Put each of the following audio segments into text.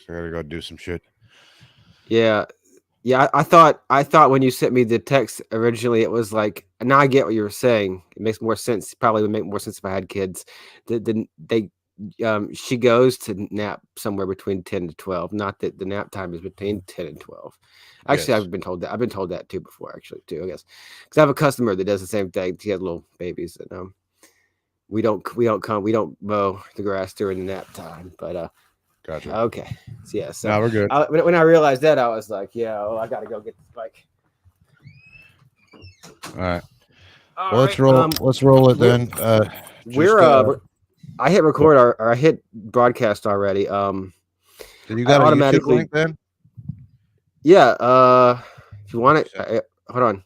So I gotta go do some shit. Yeah. Yeah, I thought when you sent me the text originally, it was like now I get what you were saying. It makes more sense. Probably would make more sense if I had kids. She goes to nap somewhere between 10 to 12. Not that the nap time is between 10 and 12. Actually, Yes. I've been told that too before. Actually, too. I guess because I have a customer that does the same thing. She has little babies, and we don't mow the grass during the nap time. But Gotcha. okay, so, yeah. So Now we're good. when I realized that, I was like, yeah, I got to go get this bike. All right. All Well, let's right. roll. Let's roll it We're then. we're Just I hit what, record or I hit broadcast already. did you I got a YouTube automatically link then? yeah. If you want You it, sent, hold on.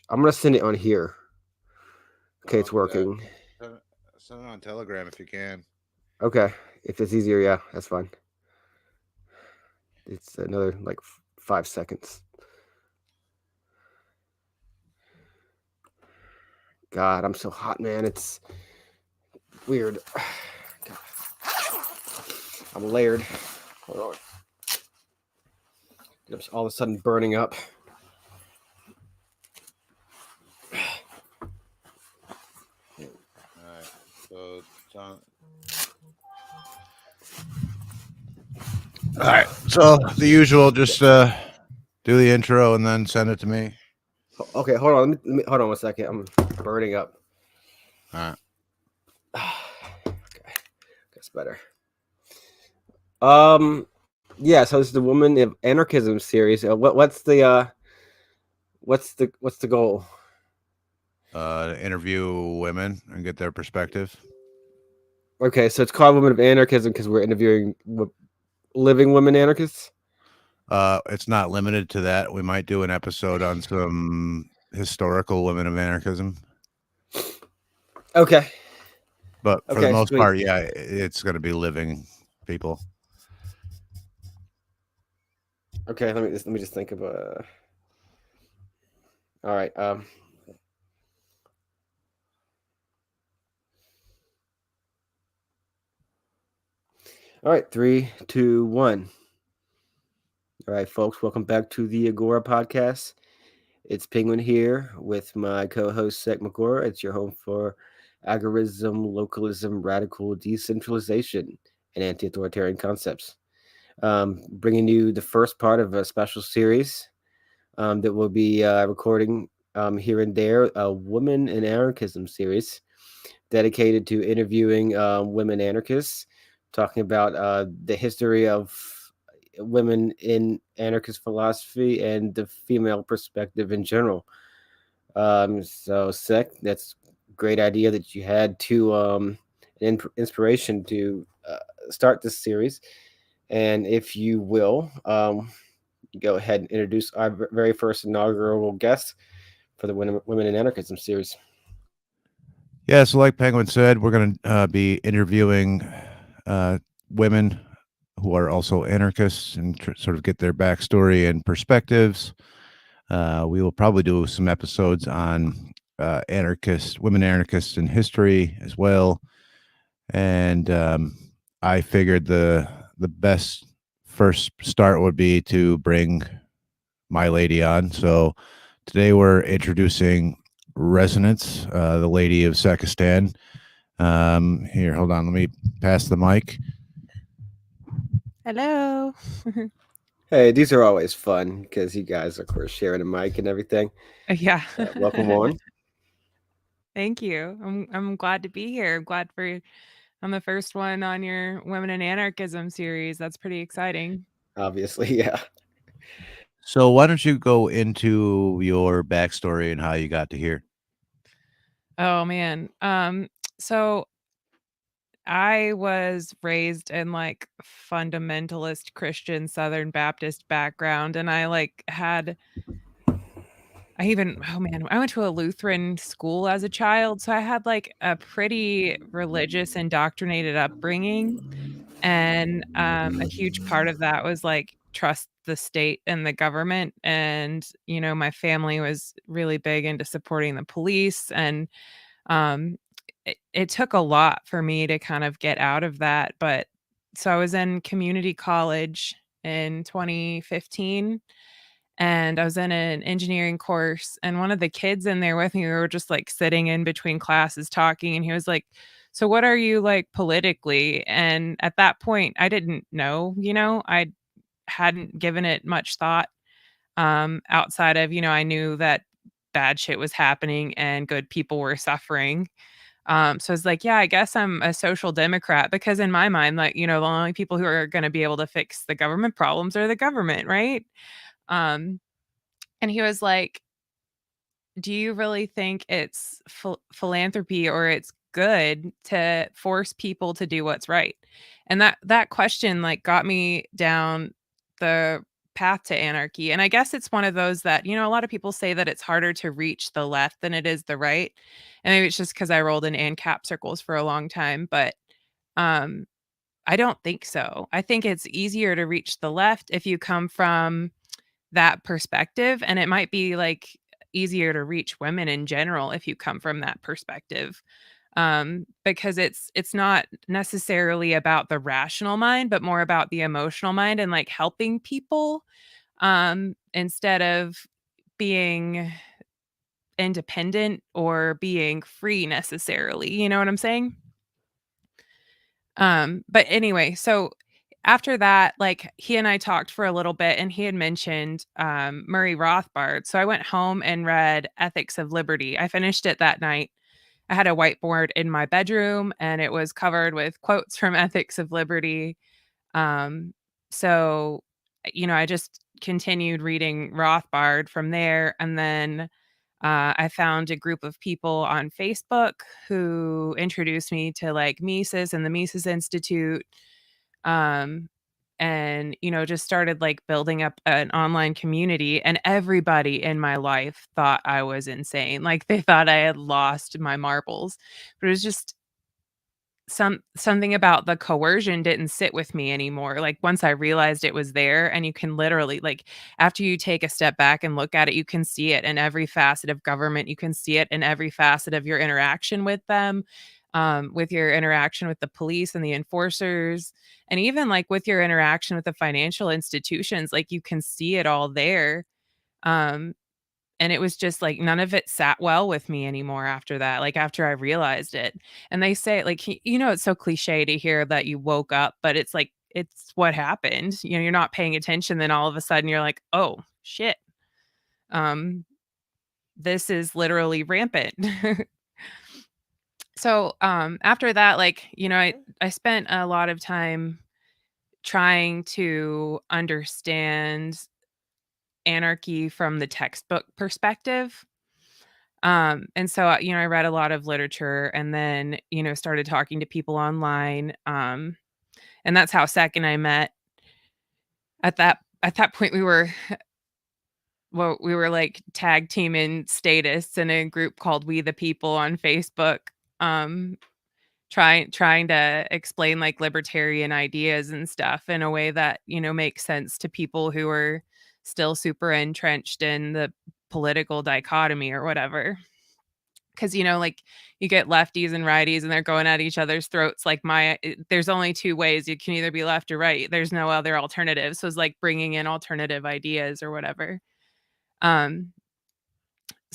I'm gonna send it on here. Okay, don't it's do that. working. Send it, send it on Telegram if you can. Okay, if it's easier, yeah, that's fine. It's another like 5 seconds. God, I'm so hot, man. It's weird. God, I'm layered. Hold on. I'm all of a sudden burning up. All right. So, John. All right. So the usual, just do the intro and then send it to me. Okay, hold on. Hold on 1 second. I'm burning up. All right. Okay, that's better. Yeah. So this is the Woman of Anarchism series. What's the goal? Interview women and get their perspective. Okay, so it's called Women of Anarchism because we're interviewing living women anarchists. It's not limited to that. We might do an episode on some historical women of anarchism, Okay. but for the Okay. most Sweet. part, yeah, it's going to be living people. Okay. Let me just think of a. All right. All right. 3, 2, 1. All right, folks. Welcome back to the Agora podcast. It's Penguin here with my co-host Sek Magora. It's your home for agorism, localism, radical decentralization, and anti-authoritarian concepts. Bringing you the first part of a special series that we'll be recording here and there, a Women in Anarchism series dedicated to interviewing women anarchists, talking about the history of women in anarchist philosophy and the female perspective in general. So, Sec, that's a great idea that you had to inspiration to start this series. And if you will, go ahead and introduce our very first inaugural guest for the Women in Anarchism series. Yeah, so like Penguin said, we're going to be interviewing women who are also anarchists and sort of get their backstory and perspectives. We will probably do some episodes on women anarchists in history as well. And I figured the best first start would be to bring my lady on. So today we're introducing Resonance, the lady of Sakistan. Here, hold on. Let me pass the mic. Hello. Hey, these are always fun because you guys, of course, sharing a mic and everything. Yeah. Welcome on. Thank you. I'm glad to be here. I'm the first one on your Women in Anarchism series. That's pretty exciting. Obviously, yeah. So why don't you go into your backstory and how you got to here? Oh man. So I was raised in like fundamentalist Christian Southern Baptist background, and oh man, I went to a Lutheran school as a child, so I had like a pretty religious indoctrinated upbringing. And a huge part of that was like trust the state and the government. And, my family was really big into supporting the police. And um, it took a lot for me to kind of get out of that, but so I was in community college in 2015, and I was in an engineering course, and one of the kids in there with me, we were just, like, sitting in between classes talking, and he was like, "So what are you like politically?" And at that point, I didn't know, I hadn't given it much thought, outside of, I knew that bad shit was happening and good people were suffering. So it's like, yeah, I guess I'm a social democrat because in my mind, like, the only people who are going to be able to fix the government problems are the government, right? Um, and he was like, do you really think it's philanthropy or it's good to force people to do what's right? And that question like got me down the path to anarchy. And I guess it's one of those that, a lot of people say that it's harder to reach the left than it is the right. And maybe it's just because I rolled in ANCAP circles for a long time, but um I don't think so. I think it's easier to reach the left if you come from that perspective, and it might be, like, easier to reach women in general if you come from that perspective, because it's not necessarily about the rational mind, but more about the emotional mind and, like, helping people, instead of being independent or being free necessarily, you know what I'm saying? But anyway, so after that, like he and I talked for a little bit and he had mentioned Murray Rothbard. So I went home and read Ethics of Liberty. I finished it that night. I had a whiteboard in my bedroom and it was covered with quotes from Ethics of Liberty. Um, so, I just continued reading Rothbard from there. And then I found a group of people on Facebook who introduced me to like Mises and the Mises Institute. Um, and, just started like building up an online community. And everybody in my life thought I was insane. Like they thought I had lost my marbles. But it was just something about the coercion didn't sit with me anymore. Like once I realized it was there and you can literally like after you take a step back and look at it, you can see it in every facet of government. You can see it in every facet of your interaction with them, with your interaction with the police and the enforcers, and even like with your interaction with the financial institutions, like you can see it all there. Um, and it was just, like, none of it sat well with me anymore after that, like, after I realized it. And they say, like, it's so cliche to hear that you woke up, but it's like, it's what happened. You're not paying attention, then all of a sudden you're like, "Oh, shit. Um, this is literally rampant." So, after that, like, I spent a lot of time trying to understand anarchy from the textbook perspective. And so, I read a lot of literature and then, started talking to people online. And that's how Sec and I met. At that point we were like tag team in status in a group called We the People on Facebook. Um, trying to explain like libertarian ideas and stuff in a way that, makes sense to people who are still super entrenched in the political dichotomy or whatever. 'Cause, like, you get lefties and righties, and they're going at each other's throats, like, there's only 2 ways, you can either be left or right, there's no other alternative, so it's like bringing in alternative ideas or whatever. Um,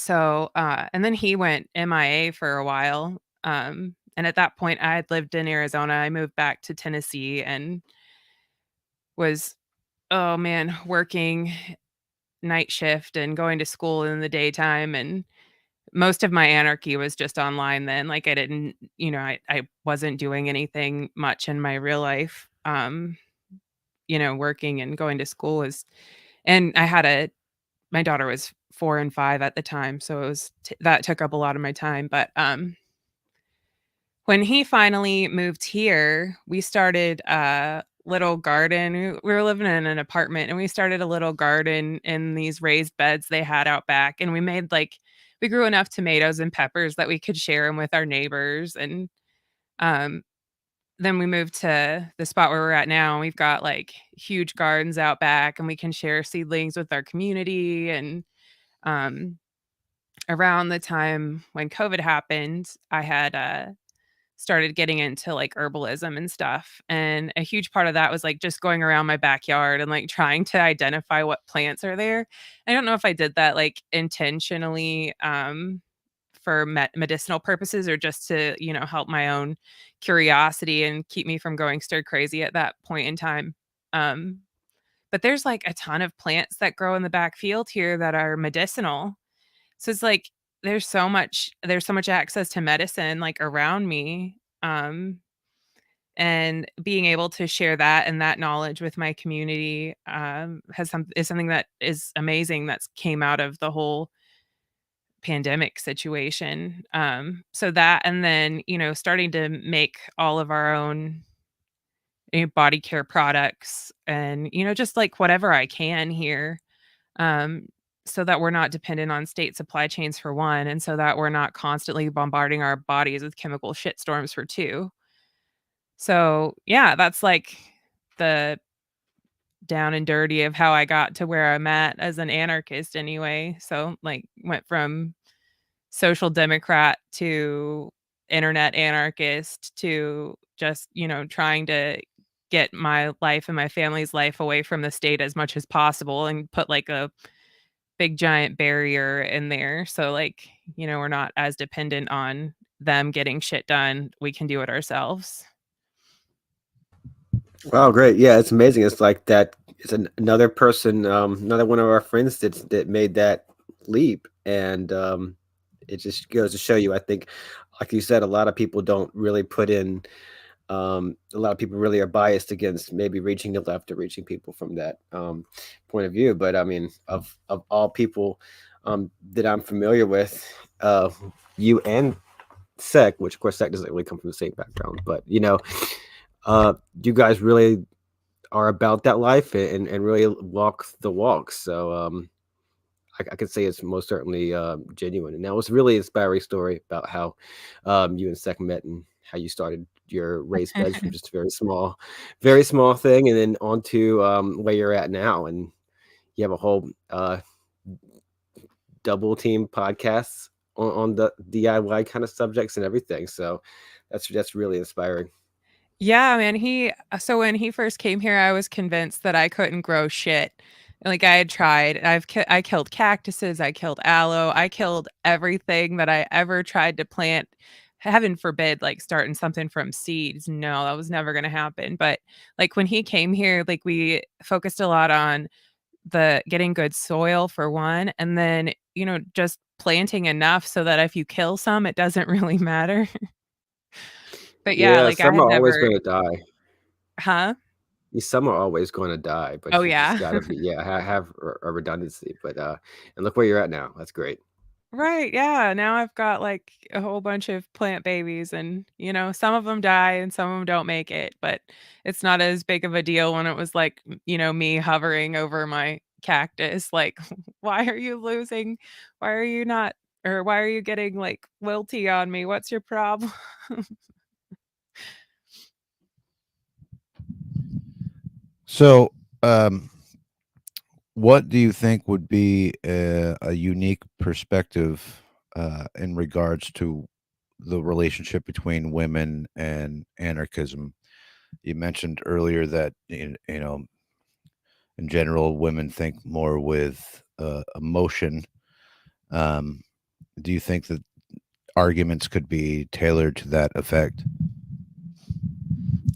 and then he went MIA for a while, and at that point, I had lived in Arizona, I moved back to Tennessee and was, oh man, working night shift and going to school in the daytime, and most of my anarchy was just online then, like, I didn't I wasn't doing anything much in my real life, working and going to school was and I had a my daughter was 4 and 5 at the time, so it was that took up a lot of my time, but, when he finally moved here, we started a little garden. We were living in an apartment, and we started a little garden in these raised beds they had out back, and we grew enough tomatoes and peppers that we could share them with our neighbors, and, um, then we moved to the spot where we're at now, and we've got, like, huge gardens out back, and we can share seedlings with our community, and, um, around the time when COVID happened, I had, started getting into like herbalism and stuff. And a huge part of that was like just going around my backyard and like trying to identify what plants are there. I don't know if I did that like intentionally for medicinal purposes or just to, help my own curiosity and keep me from going stir crazy at that point in time. Um, but there's like a ton of plants that grow in the back field here that are medicinal. So it's like there's so much access to medicine like around me. And being able to share that and that knowledge with my community is something that is amazing that's came out of the whole pandemic situation. So that and then, starting to make all of our own body care products and, just like whatever I can here. Um, so that we're not dependent on state supply chains for one, and so that we're not constantly bombarding our bodies with chemical shitstorms for two. So yeah, that's like the down and dirty of how I got to where I'm at as an anarchist anyway. So like went from social democrat to internet anarchist to just, trying to get my life and my family's life away from the state as much as possible and put like a big giant barrier in there. So like, we're not as dependent on them getting shit done. We can do it ourselves. Wow, great. Yeah, it's amazing. It's like that. It's another person, another one of our friends that made that leap, and it just goes to show you. I think, like you said, a lot of people don't really put in. A lot of people really are biased against maybe reaching the left or reaching people from that point of view. But I mean, of all people that I'm familiar with, you and Sec, which of course Sec doesn't really come from the same background, but you guys really are about that life and really walk the walk. So I could say it's most certainly genuine. And that was a really inspiring story about how you and Sec met and how you started your raised beds from just a very small thing, and then on to where you're at now. And you have a whole double team podcasts on the DIY kind of subjects and everything. So that's really inspiring. Yeah, man, so when he first came here, I was convinced that I couldn't grow shit. Like I had tried. I killed cactuses, I killed aloe, I killed everything that I ever tried to plant. Heaven forbid, like starting something from seeds. No, that was never going to happen. But like when he came here, like we focused a lot on the getting good soil for one, and then, just planting enough so that if you kill some, it doesn't really matter. But yeah, Yeah, like I some had are always never. going to die. Huh? Some are always going to die, Oh, but you just yeah. gotta be have a redundancy. But and look where you're at now. That's great. Right, yeah, now I've got, like, a whole bunch of plant babies and, some of them die and some of them don't make it, but it's not as big of a deal when it was, like, me hovering over my cactus, like, "Why are you losing? Why are you not or why are you getting, like, wilty on me? What's your problem?" So, what do you think would be a unique perspective in regards to the relationship between women and anarchism? You mentioned earlier that in general, women think more with emotion. Um, do you think that arguments could be tailored to that effect?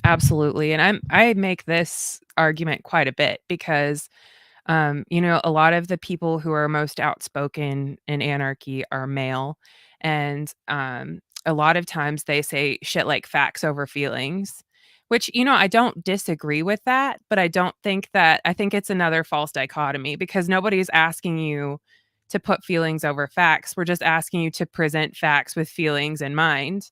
Absolutely, and I make this argument quite a bit because a lot of the people who are most outspoken in anarchy are male. And a lot of times they say shit like facts over feelings, which, I don't disagree with that, but I think it's another false dichotomy because nobody's asking you to put feelings over facts. We're just asking you to present facts with feelings in mind.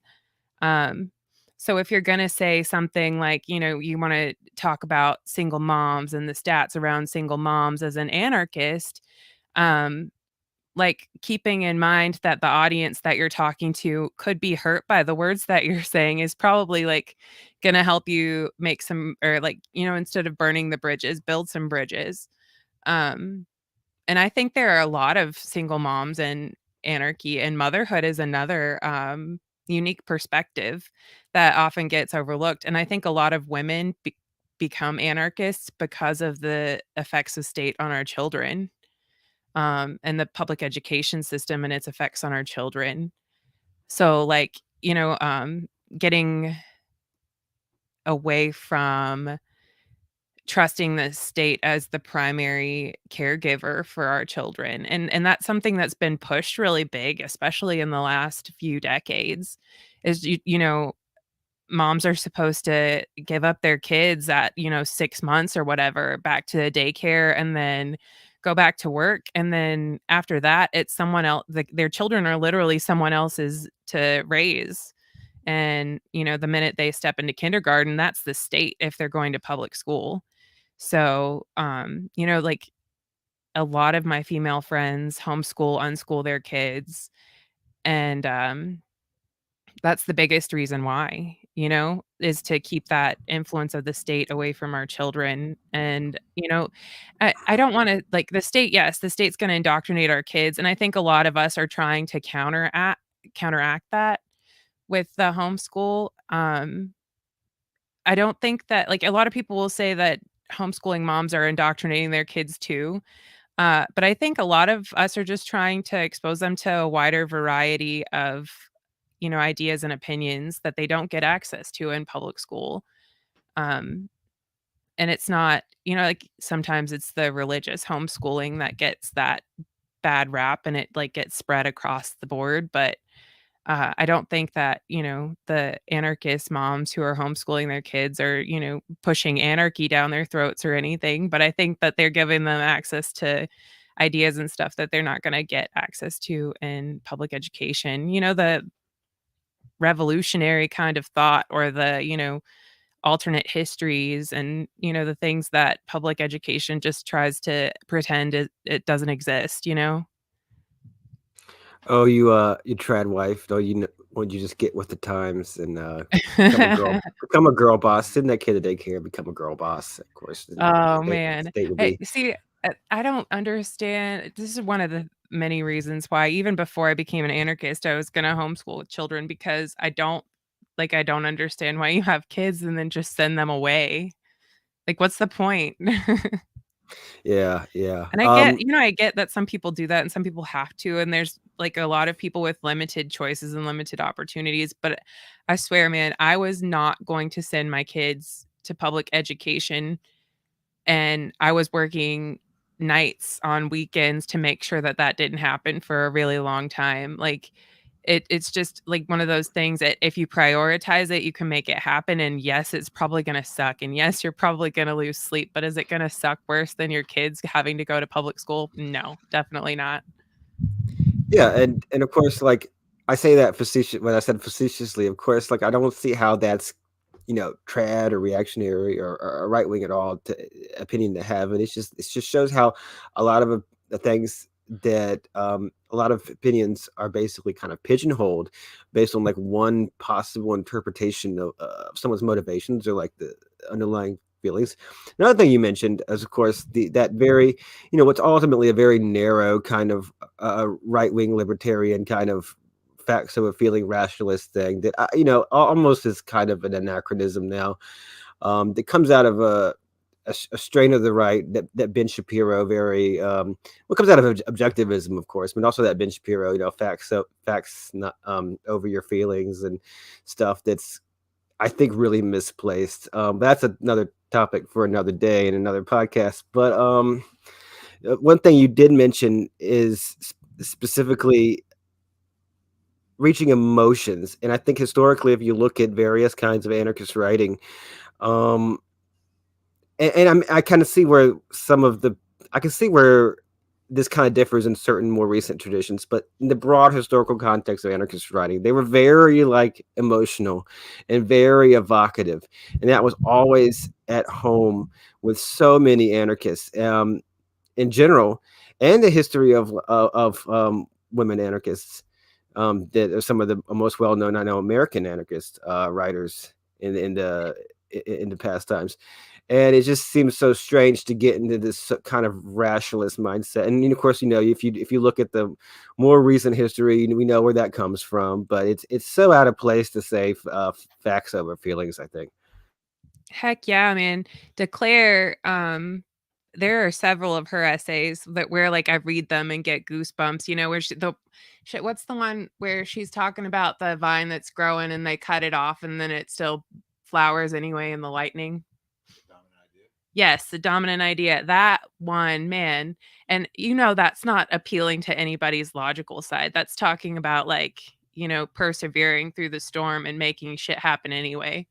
Um, so if you're going to say something like, you want to talk about single moms and the stats around single moms as an anarchist, um, like keeping in mind that the audience that you're talking to could be hurt by the words that you're saying is probably like going to help you make some or like, instead of burning the bridges, build some bridges. Um, and I think there are a lot of single moms and anarchy and motherhood is another. unique perspective that often gets overlooked. And I think a lot of women become anarchists because of the effects of state on our children, and the public education system and its effects on our children. So, like, getting away from trusting the state as the primary caregiver for our children. And that's something that's been pushed really big, especially in the last few decades, is moms are supposed to give up their kids at, 6 months or whatever back to daycare and then go back to work. And then after that, it's someone else. Their children are literally someone else's to raise. And, the minute they step into kindergarten, that's the state if they're going to public school. So, like, a lot of my female friends homeschool, unschool their kids, and, that's the biggest reason why, is to keep that influence of the state away from our children. And, I don't wanna like, the state, yes, the state's gonna indoctrinate our kids, and I think a lot of us are trying to counteract that with the homeschool. I don't think that, like, a lot of people will say that homeschooling moms are indoctrinating their kids too. But I think a lot of us are just trying to expose them to a wider variety of, ideas and opinions that they don't get access to in public school. Um, and it's not, like, sometimes it's the religious homeschooling that gets that bad rap and it, like, gets spread across the board. But I don't think that, the anarchist moms who are homeschooling their kids are, pushing anarchy down their throats or anything. But I think that they're giving them access to ideas and stuff that they're not going to get access to in public education. The revolutionary kind of thought, or the, alternate histories, and, the things that public education just tries to pretend it doesn't exist. Oh, you trad wife. Oh, would you just get with the times and become a girl boss? Send that kid to daycare, become a girl boss. Of course, and Oh, the man. state would Hey, be. see, I don't understand. This is one of the many reasons why even before I became an anarchist, I was gonna homeschool with children, because I don't understand why you have kids and then just send them away. Like, what's the point? Yeah, yeah. And I get that some people do that and some people have to, and there's, like, a lot of people with limited choices and limited opportunities. But I swear, man, I was not going to send my kids to public education, and I was working nights on weekends to make sure that that didn't happen for a really long time. Like, it's just, like, one of those things that if you prioritize it, you can make it happen. And yes, it's probably gonna suck, and yes, you're probably gonna lose sleep, but is it gonna suck worse than your kids having to go to public school? No, definitely not. Yeah, and of course, like, I say that when I said facetiously, of course, like, I don't see how that's, trad or reactionary or right wing at all opinion to have. And it just shows how a lot of the things that a lot of opinions are basically kind of pigeonholed based on like one possible interpretation of someone's motivations or like the underlying feelings. Another thing you mentioned is, of course, that very, what's ultimately a very narrow kind of right wing libertarian kind of facts over feeling rationalist thing that almost is kind of an anachronism now. That comes out of a strain of the right that Ben Shapiro very what comes out of objectivism, of course, but also that Ben Shapiro, facts not over your feelings and stuff that's, I think, really misplaced. That's another topic for another day and another podcast. But one thing you did mention is specifically reaching emotions. And I think historically, if you look at various kinds of anarchist writing, um, I kind of see where I can see where this kind of differs in certain more recent traditions, but in the broad historical context of anarchist writing, they were very like emotional and very evocative, and that was always at home with so many anarchists in general, and the history of women anarchists that are some of the most well known, I know, American anarchist writers in the past times. And it just seems so strange to get into this kind of rationalist mindset. And of course, if you look at the more recent history, we know where that comes from. But it's so out of place to say facts over feelings, I think. Heck yeah, man. Declare, there are several of her essays that where, like, I read them and get goosebumps, where what's the one where she's talking about the vine that's growing and they cut it off and then it still flowers anyway in the lightning? Yes, the dominant idea. That one, man. And that's not appealing to anybody's logical side. That's talking about, like, persevering through the storm and making shit happen anyway.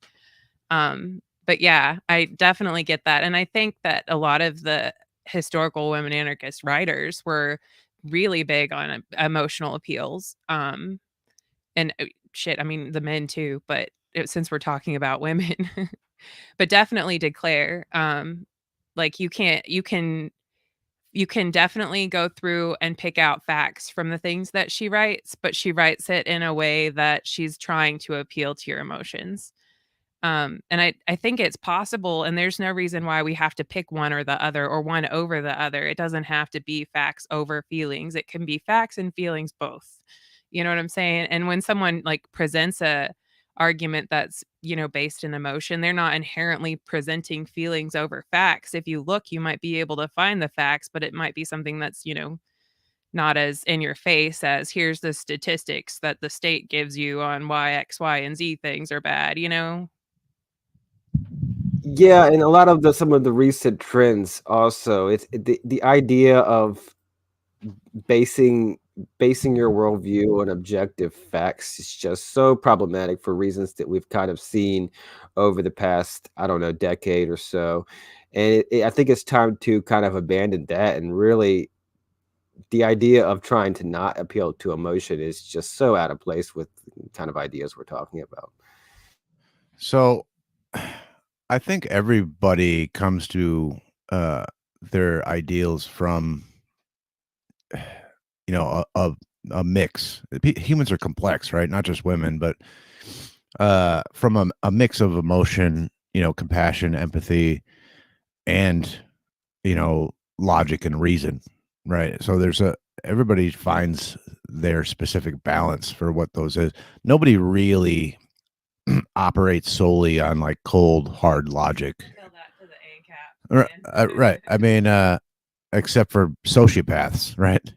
But yeah, I definitely get that. And I think that a lot of the historical women anarchist writers were really big on emotional appeals. And shit, I mean, the men too, but since we're talking about women, but definitely declare, like you can definitely go through and pick out facts from the things that she writes, but she writes it in a way that she's trying to appeal to your emotions. And I think it's possible, and there's no reason why we have to pick one or the other or one over the other. It doesn't have to be facts over feelings. It can be facts and feelings both. You know what I'm saying? And when someone like presents a argument that's, based in emotion, they're not inherently presenting feelings over facts. If you look, you might be able to find the facts, but it might be something that's, not as in your face as here's the statistics that the state gives you on why X, Y, and Z things are bad. Yeah, and a lot of some of the recent trends also. The idea of basing your worldview on objective facts is just so problematic for reasons that we've kind of seen over the past, I don't know, decade or so. And I think it's time to kind of abandon that, and really the idea of trying to not appeal to emotion is just so out of place with the kind of ideas we're talking about. So I think everybody comes to their ideals from a mix. Humans are complex, right? Not just women, but from a mix of emotion, compassion, empathy, and logic and reason, right? So everybody finds their specific balance for what those is. Nobody really operates solely on like cold hard logic. Tell that to the ANCAP, man. Right. I mean, except for sociopaths, right?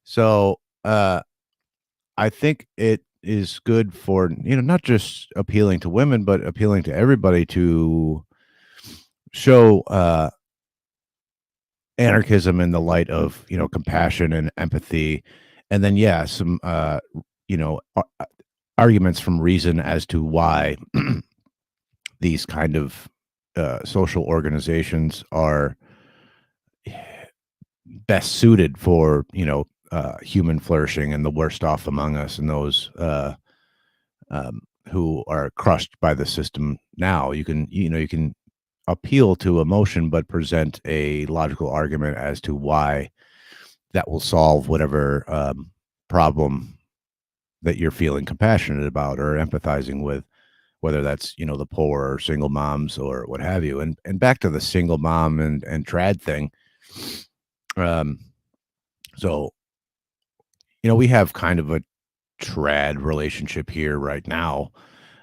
So I think it is good for not just appealing to women, but appealing to everybody to show anarchism in the light of compassion and empathy, and then some arguments from reason as to why these kind of social organizations are best suited for human flourishing and the worst off among us, and those who are crushed by the system now. You can appeal to emotion but present a logical argument as to why that will solve whatever problem that you're feeling compassionate about or empathizing with, whether that's the poor or single moms or what have you. And back to the single mom and trad thing. So we have kind of a trad relationship here right now,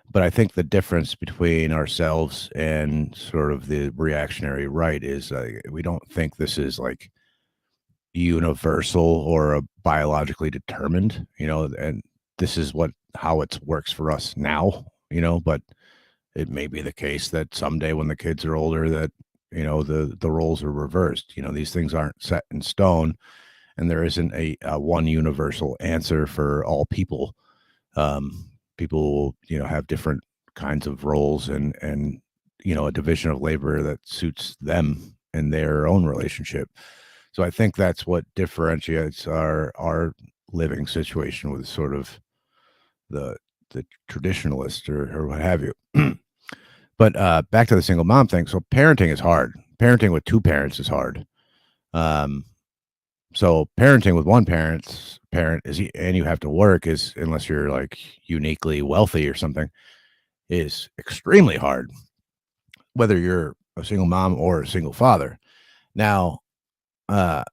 but I think the difference between ourselves and sort of the reactionary right is we don't think this is like universal or biologically determined, and this is how it works for us now, but it may be the case that someday when the kids are older that the roles are reversed. These things aren't set in stone, and there isn't a one universal answer for all people. People have different kinds of roles and a division of labor that suits them in their own relationship. So I think that's what differentiates our living situation with sort of the traditionalist or what have you. But back to the single mom thing. So parenting is hard. Parenting with two parents is hard. So parenting with one parent is, and you have to work, is, unless you're like uniquely wealthy or something, is extremely hard. Whether you're a single mom or a single father. Now, uh,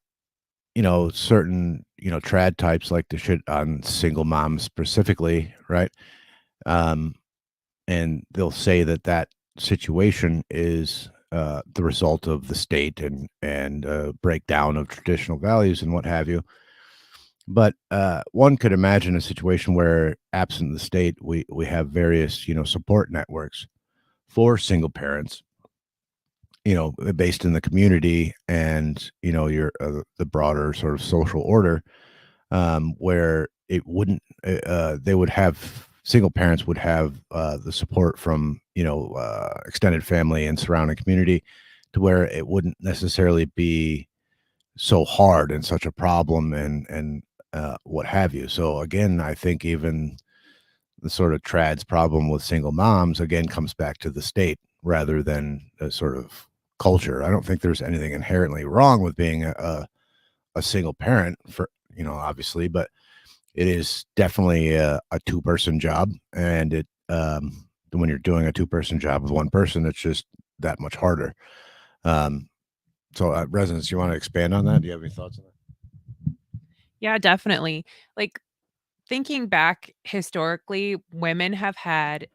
certain, trad types like to shit on single moms specifically, right? Um, and they'll say that that situation is the result of the state and breakdown of traditional values and what have you. But one could imagine a situation where, absent the state, we have various support networks for single parents, based in the community and your the broader sort of social order, where it wouldn't they would have single parents would have the support from extended family and surrounding community, to where it wouldn't necessarily be so hard and such a problem and what have you. So again, I think even the sort of trad's problem with single moms again comes back to the state rather than a sort of culture. I don't think there's anything inherently wrong with being a single parent, for obviously, but it is definitely a two-person job, and when you're doing a two-person job with one person, it's just that much harder. So, Resonance, you want to expand on that? Do you have any thoughts on that? Yeah, definitely. Like, thinking back historically, women have had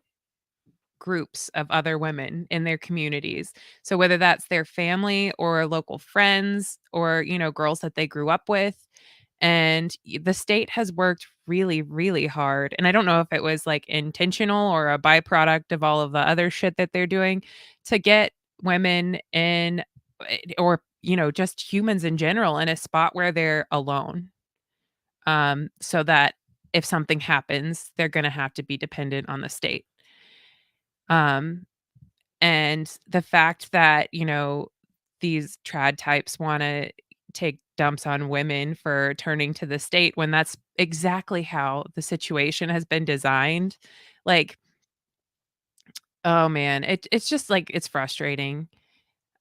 groups of other women in their communities. So whether that's their family or local friends or, girls that they grew up with, and the state has worked really, really hard. And I don't know if it was like intentional or a byproduct of all of the other shit that they're doing to get women in, or, just humans in general, in a spot where they're alone. So that if something happens, they're going to have to be dependent on the state. Um, and the fact that, these trad types wanna take dumps on women for turning to the state when that's exactly how the situation has been designed, like, oh man, it's just, like, it's frustrating.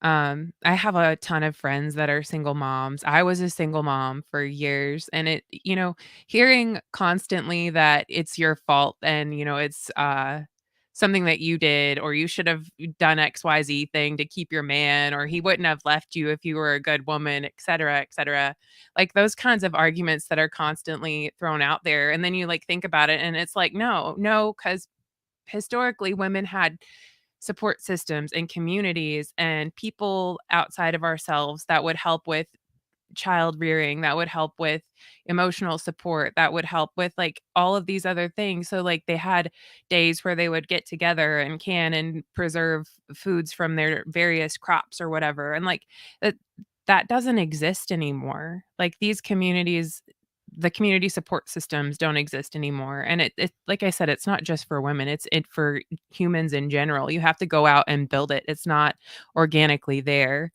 I have a ton of friends that are single moms. I was a single mom for years, and hearing constantly that it's your fault and, it's, something that you did, or you should have done XYZ thing to keep your man, or he wouldn't have left you if you were a good woman, et cetera, et cetera. Like, those kinds of arguments that are constantly thrown out there, and then you, like, think about it, and it's like, no, because historically, women had support systems and communities and people outside of ourselves that would help with child rearing, that would help with emotional support, that would help with like all of these other things. So like they had days where they would get together and can and preserve foods from their various crops or whatever. And like that doesn't exist anymore. Like these communities, the community support systems don't exist anymore. And it like I said, it's not just for women, it's it for humans in general. You have to go out and build it. It's not organically there.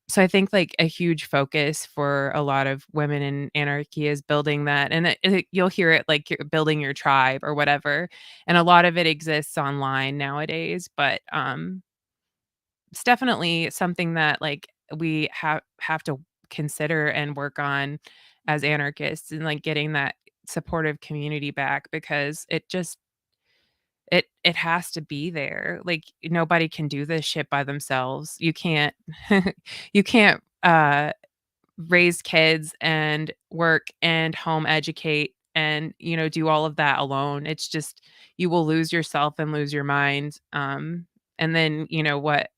So I think like a huge focus for a lot of women in anarchy is building that. And you'll hear it like you're building your tribe or whatever. And a lot of it exists online nowadays, but it's definitely something that like we have to consider and work on as anarchists, and like getting that supportive community back, because it has to be there. Like nobody can do this shit by themselves. You can't you can't raise kids and work and home educate and do all of that alone. It's just you will lose yourself and lose your mind. And then what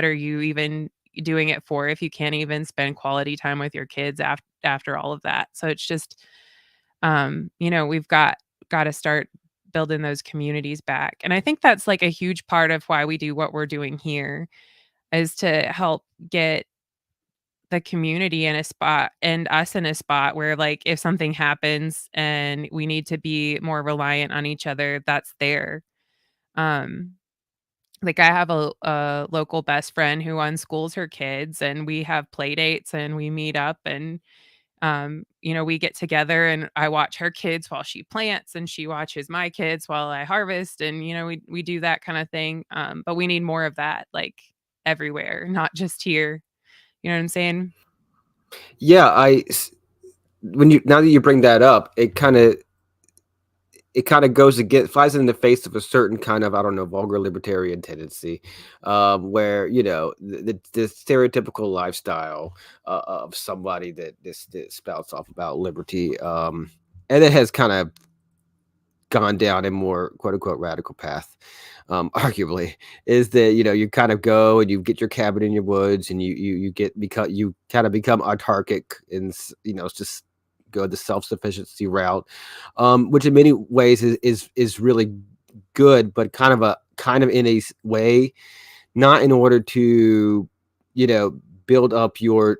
are you even doing it for if you can't even spend quality time with your kids after all of that? So it's just we've got to start building those communities back. And I think that's like a huge part of why we do what we're doing here, is to help get the community in a spot and us in a spot where like if something happens and we need to be more reliant on each other, that's there. Um like I have a local best friend who unschools her kids, and we have play dates and we meet up, and we get together and I watch her kids while she plants and she watches my kids while I harvest, and we do that kind of thing. But we need more of that, like everywhere, not just here. You know what I'm saying? Yeah, when you now that you bring that up, it kind of it kind of goes against flies in the face of a certain kind of, I don't know, vulgar libertarian tendency, where the stereotypical lifestyle of somebody that spouts off about liberty, and it has kind of gone down a more quote unquote radical path, arguably, is that you kind of go and you get your cabin in your woods and you kind of become autarkic and just go the self-sufficiency route, which in many ways is really good, but kind of in a way, not in order to build up your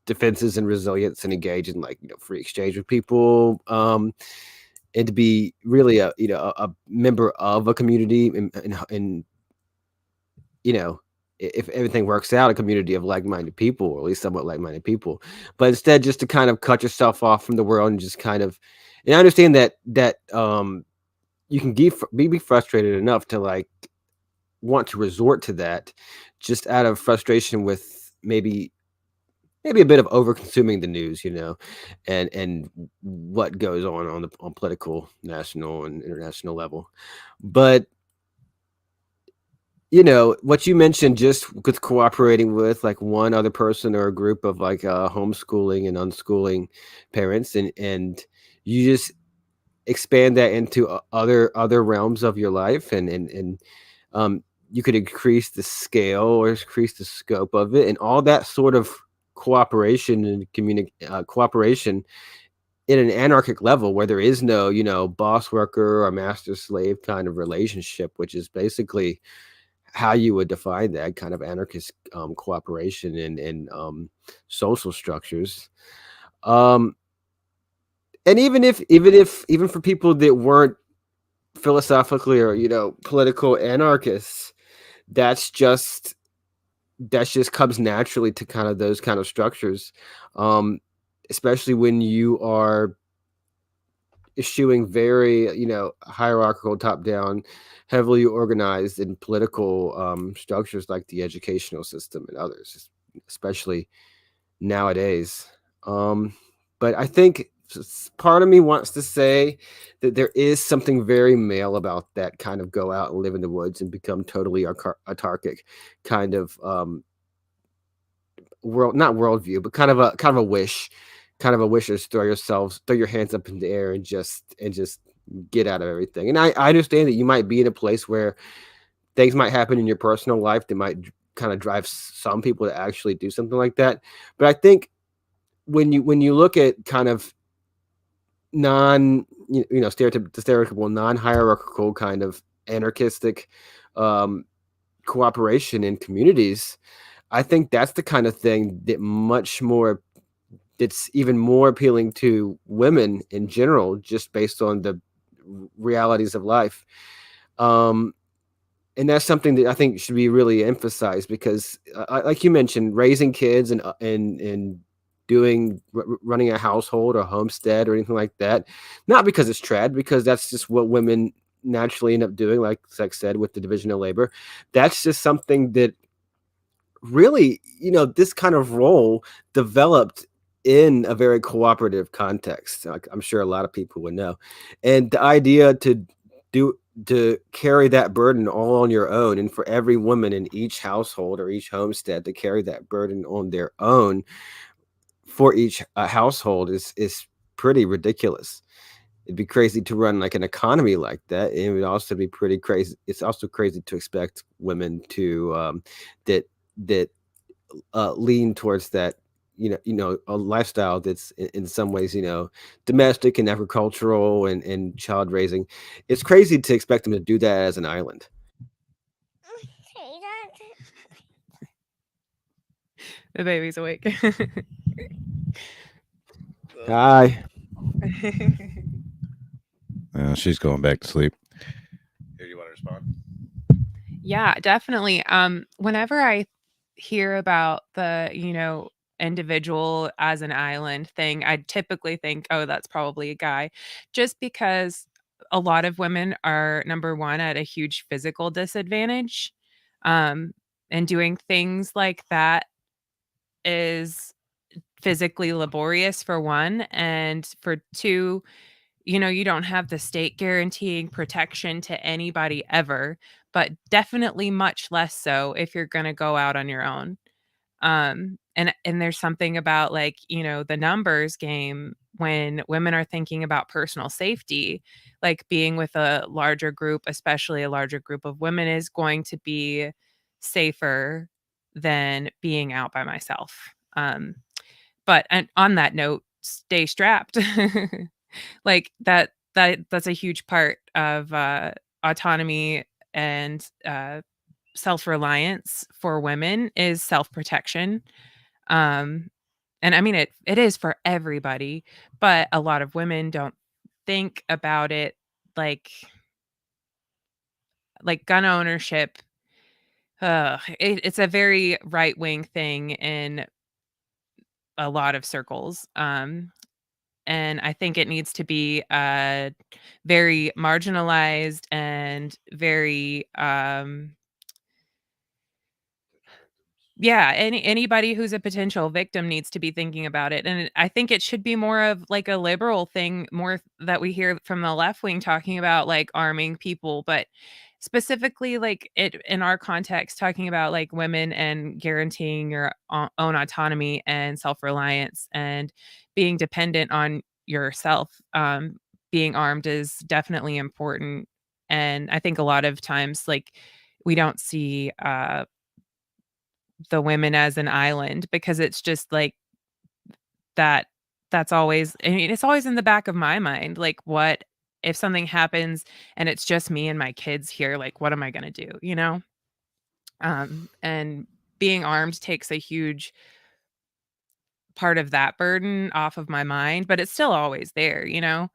defenses and resilience and engage in like free exchange with people, and to be really a member of a community, and if everything works out, a community of like-minded people, or at least somewhat like-minded people. But instead, just to kind of cut yourself off from the world and just kind of, and I understand that you can be frustrated enough to like want to resort to that, just out of frustration with maybe a bit of over consuming the news, and what goes on political, national, and international level. But what you mentioned, just with cooperating with like one other person or a group of like homeschooling and unschooling parents, and you just expand that into other realms of your life, and um, you could increase the scale or increase the scope of it, and all that sort of cooperation and cooperation in an anarchic level where there is no boss worker or master slave kind of relationship, which is basically how you would define that kind of anarchist cooperation and social structures. Um, and even for people that weren't philosophically or political anarchists, that's just comes naturally to kind of those kind of structures, um, especially when you are eschewing very hierarchical, top down, heavily organized and political structures like the educational system and others, especially nowadays. um but I think part of me wants to say that there is something very male about that kind of go out and live in the woods and become totally autarkic kind of not worldview, but kind of a wish, is throw your hands up in the air and just get out of everything. And I understand that you might be in a place where things might happen in your personal life that might kind of drive some people to actually do something like that. But I think when you look at kind of stereotypical non-hierarchical kind of anarchistic um cooperation in communities, I think that's the kind of thing that's even more appealing to women in general, just based on the realities of life. Um, and that's something that I think should be really emphasized, because, like you mentioned, raising kids and running a household or homestead or anything like that, not because it's trad, because that's just what women naturally end up doing, like Sex said, with the division of labor. That's just something that really, this kind of role developed in a very cooperative context. Like, I'm sure a lot of people would know. And the idea do to carry that burden all on your own, and for every woman in each household or each homestead to carry that burden on their own for each household is pretty ridiculous. It'd be crazy to run like an economy like that. It would also be pretty crazy. It's also crazy to expect women to that that lean towards that, a lifestyle that's in some ways, domestic and agricultural and child raising. It's crazy to expect them to do that as an island. The baby's awake. Hi. She's going back to sleep. Here, you want to respond? Yeah, definitely. Whenever I hear about the, individual as an island thing, I typically think, oh, that's probably a guy, just because a lot of women are, number one, at a huge physical disadvantage. Um, and doing things like that is physically laborious, for one, and for two, you don't have the state guaranteeing protection to anybody ever, but definitely much less so if you're going to go out on your own. And there's something about, like, the numbers game when women are thinking about personal safety, like being with a larger group, especially a larger group of women, is going to be safer than being out by myself. But and on that note, stay strapped. Like that's a huge part of autonomy and self-reliance for women is self-protection. Um, and I mean it is for everybody, but a lot of women don't think about it like gun ownership. It's a very right-wing thing in a lot of circles. And I think it needs to be very marginalized and very yeah, anybody who's a potential victim needs to be thinking about it, and I think it should be more of, like, a liberal thing, more that we hear from the left wing talking about, like, arming people, but specifically, like, it in our context, talking about, like, women and guaranteeing your own autonomy and self-reliance and being dependent on yourself. Being armed is definitely important, and I think a lot of times, like, we don't see, the women as an island because it's just like that that's always, I mean, it's always in the back of my mind, like, what if something happens and it's just me and my kids here, like, what am I gonna do, you know? And being armed takes a huge part of that burden off of my mind, but it's still always there, you know?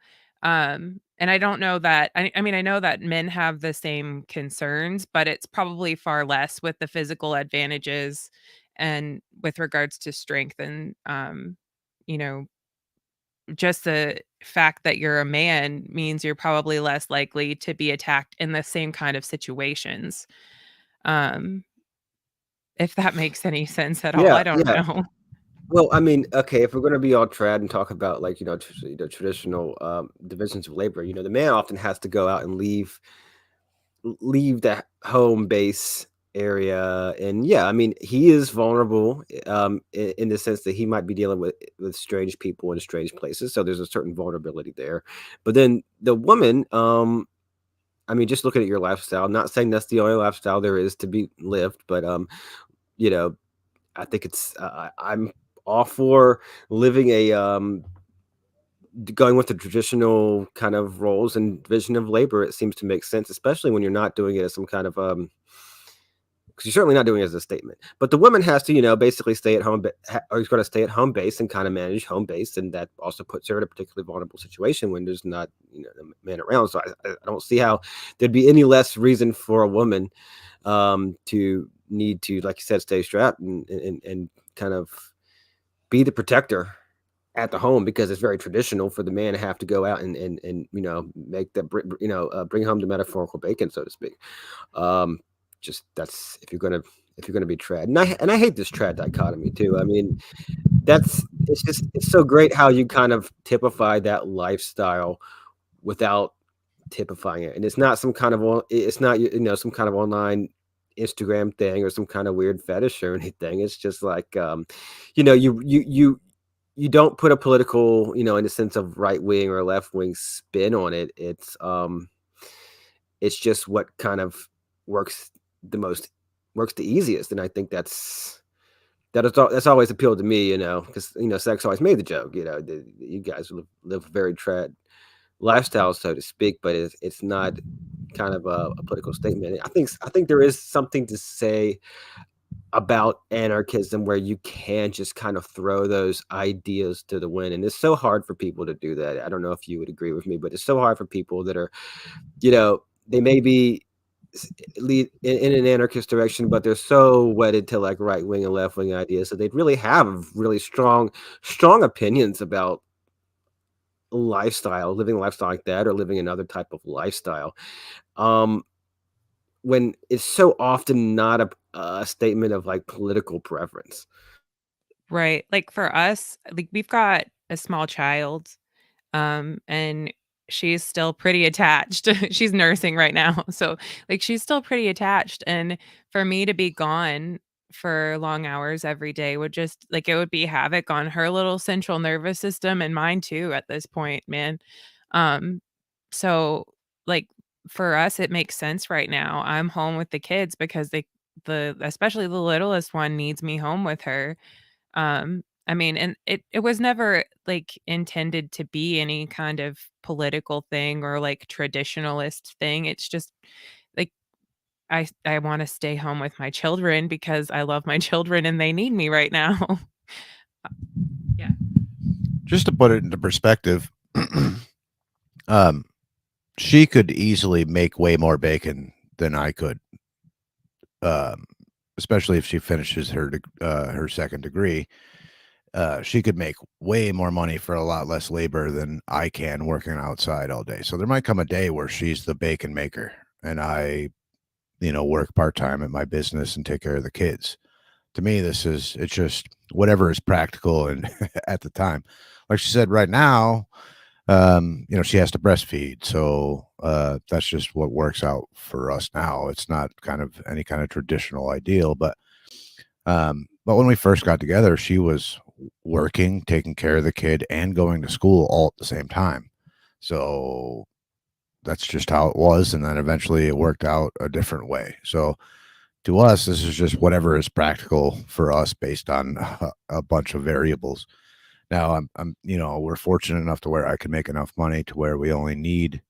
And I don't know that I mean, I know that men have the same concerns, but it's probably far less with the physical advantages and with regards to strength and you know, just the fact that you're a man means you're probably less likely to be attacked in the same kind of situations. Um, if that makes any sense at all, Yeah, I don't yeah. know. Well, I mean, okay, if we're gonna be all trad and talk about like, traditional divisions of labor, the man often has to go out and leave that home base area. And yeah, I mean, he is vulnerable in the sense that he might be dealing with strange people in strange places. So there's a certain vulnerability there. But then the woman, I mean, just looking at your lifestyle, not saying that's the only lifestyle there is to be lived, but you know, I think I'm all for living going with the traditional kind of roles and division of labor. It seems to make sense, especially when you're not doing it as some kind of because you're certainly not doing it as a statement. But the woman has to, basically stay at home, or he's going to stay at home base and kind of manage home base, and that also puts her in a particularly vulnerable situation when there's not, a man around. So I don't see how there'd be any less reason for a woman to need to, like you said, stay strapped and kind of be the protector at the home, because it's very traditional for the man to have to go out and make that bring home the metaphorical bacon, so to speak. Um, just that's if you're gonna be trad, and I hate this trad dichotomy too. I mean, it's so great how you kind of typify that lifestyle without typifying it, and it's not some kind of it's not some kind of online Instagram thing or some kind of weird fetish or anything. It's just like you don't put a political, in the sense of right wing or left wing spin on it. It's just what kind of works the most, works the easiest, and I think that's always appealed to me, because sex always made the joke. You guys live very trad lifestyle, so to speak, but it's not kind of a political statement. I think there is something to say about anarchism where you can just kind of throw those ideas to the wind, and it's so hard for people to do that. I don't know if you would agree with me, but it's so hard for people that are, they may be lead in an anarchist direction, but they're so wedded to like right wing and left wing ideas that they really have really strong opinions about living a lifestyle like that, or living another type of lifestyle. Um, when it's so often not a statement of like political preference. Right. Like for us, like we've got a small child, and she's still pretty attached. She's nursing right now. So, like, she's still pretty attached, and for me to be gone for long hours every day would just like, it would be havoc on her little central nervous system and mine too at this point, man. Um, so, like, for us, it makes sense right now. I'm home with the kids because the especially the littlest one needs me home with her. I mean, and it was never, like, intended to be any kind of political thing or, like, traditionalist thing. It's just, like, I wanna stay home with my children because I love my children and they need me right now. Yeah. Just to put it into perspective, um, she could easily make way more bacon than I could, um, especially if she finishes her second degree. She could make way more money for a lot less labor than I can working outside all day. So there might come a day where she's the bacon maker and I, work part-time at my business and take care of the kids. To me, it's just whatever is practical and at the time. Like she said, right now, she has to breastfeed. So that's just what works out for us now. It's not kind of any kind of traditional ideal, but when we first got together, she was working, taking care of the kid, and going to school all at the same time. So that's just how it was. And then eventually it worked out a different way. So to us, this is just whatever is practical for us based on a bunch of variables. Now we're fortunate enough to where I can make enough money to where we only need,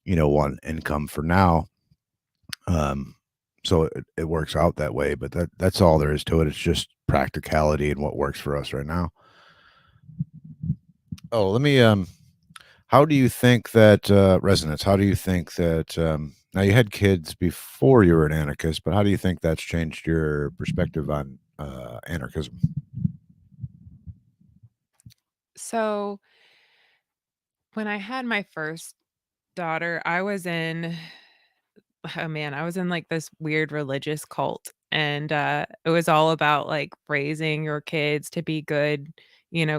one income for now. So it works out that way, but that's all there is to it. It's just practicality and what works for us right now. Oh, let me how do you think that resonance? How do you think that now you had kids before you were an anarchist, but how do you think that's changed your perspective on anarchism? So, when I had my first daughter, I was in oh man, I was in like this weird religious cult and it was all about like raising your kids to be good,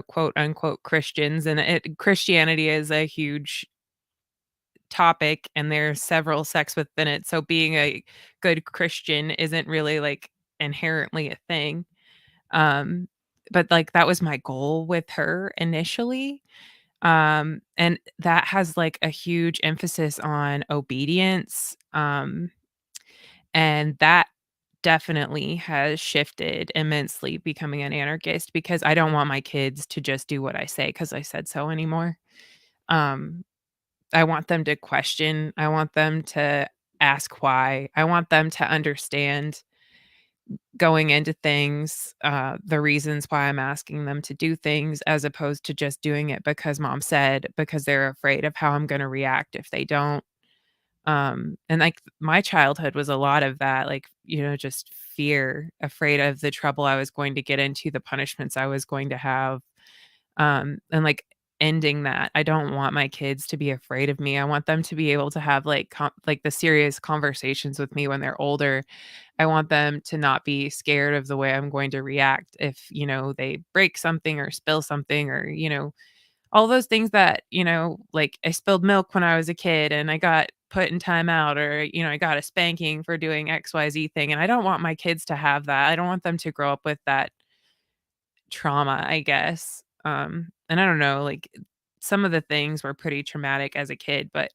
quote unquote Christians and Christianity is a huge topic and there's several sects within it. So being a good Christian isn't really like inherently a thing. Um but like that was my goal with her initially. And that has like a huge emphasis on obedience. And that definitely has shifted immensely becoming an anarchist because I don't want my kids to just do what I say because I said so anymore. Um, I want them to question. I want them to ask why. I want them to understand going into things, the reasons why I'm asking them to do things as opposed to just doing it because mom said, because they're afraid of how I'm going to react if they don't. And like my childhood was a lot of that, like, just fear, afraid of the trouble I was going to get into, the punishments I was going to have. And like ending that. I don't want my kids to be afraid of me. I want them to be able to have like like the serious conversations with me when they're older. I want them to not be scared of the way I'm going to react if, they break something or spill something or, all those things that, like I spilled milk when I was a kid and I got put in timeout or, I got a spanking for doing XYZ thing. And I don't want my kids to have that. I don't want them to grow up with that trauma, I guess. And I don't know, like some of the things were pretty traumatic as a kid, but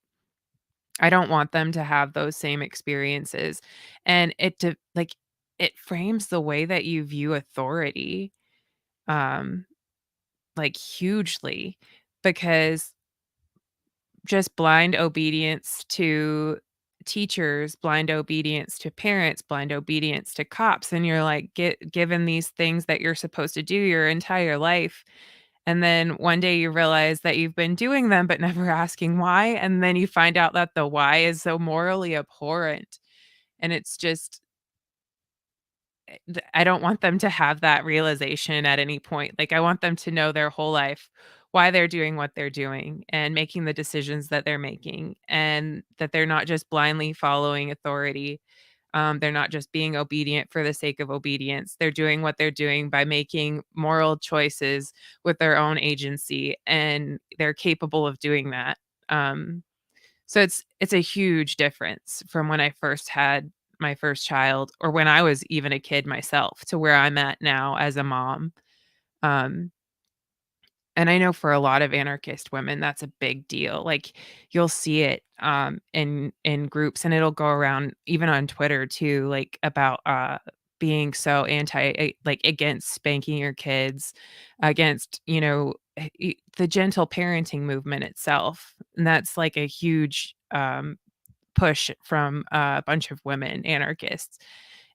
I don't want them to have those same experiences. And like it frames the way that you view authority um like hugely because just blind obedience to teachers, blind obedience to parents, blind obedience to cops, and you're, like, given these things that you're supposed to do your entire life, and then one day you realize that you've been doing them, but never asking why, and then you find out that the why is so morally abhorrent, and it's just I don't want them to have that realization at any point. Like, I want them to know their whole life why they're doing what they're doing and making the decisions that they're making, and that they're not just blindly following authority. They're not just being obedient for the sake of obedience. They're doing what they're doing by making moral choices with their own agency, and they're capable of doing that. So it's a huge difference from when I first had my first child, or when I was even a kid myself, to where I'm at now as a mom. Um, and I know for a lot of anarchist women, that's a big deal. Like, you'll see it, in groups, and it'll go around even on Twitter too, like, about, being so like, against spanking your kids, against, the gentle parenting movement itself. And that's, like, a huge, push from a bunch of women anarchists.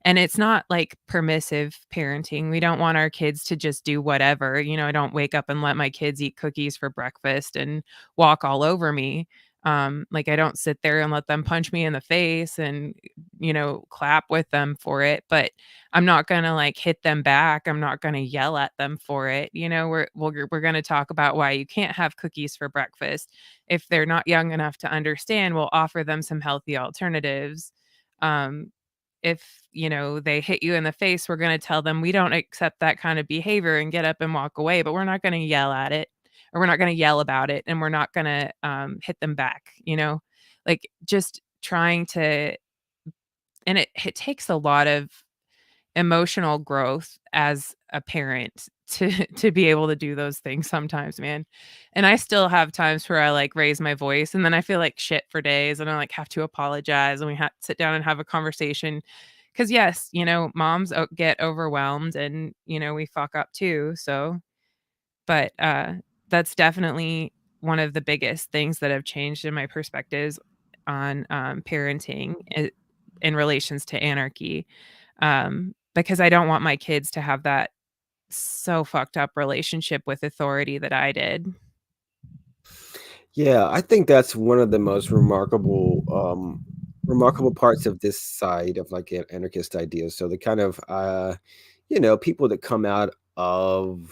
And it's not like permissive parenting. We don't want our kids to just do whatever. I don't wake up and let my kids eat cookies for breakfast and walk all over me. Like, I don't sit there and let them punch me in the face and, clap with them for it. But I'm not gonna like hit them back. I'm not gonna yell at them for it. We're gonna talk about why you can't have cookies for breakfast. If they're not young enough to understand, we'll offer them some healthy alternatives. Um, if they hit you in the face, we're going to tell them we don't accept that kind of behavior and get up and walk away, but we're not going to yell at it, or we're not going to yell about it, and we're not going to hit them back. Like, just trying to. And it takes a lot of emotional growth as a parent to to be able to do those things sometimes, man. And I still have times where I like raise my voice, and then I feel like shit for days, and I like have to apologize, and we have to sit down and have a conversation. Cause yes, moms get overwhelmed, and we fuck up too. So, but that's definitely one of the biggest things that have changed in my perspectives on parenting in relations to anarchy, because I don't want my kids to have that so fucked up relationship with authority that I did. Yeah, I think that's one of the most remarkable parts of this side of like anarchist ideas. So the kind of people that come out of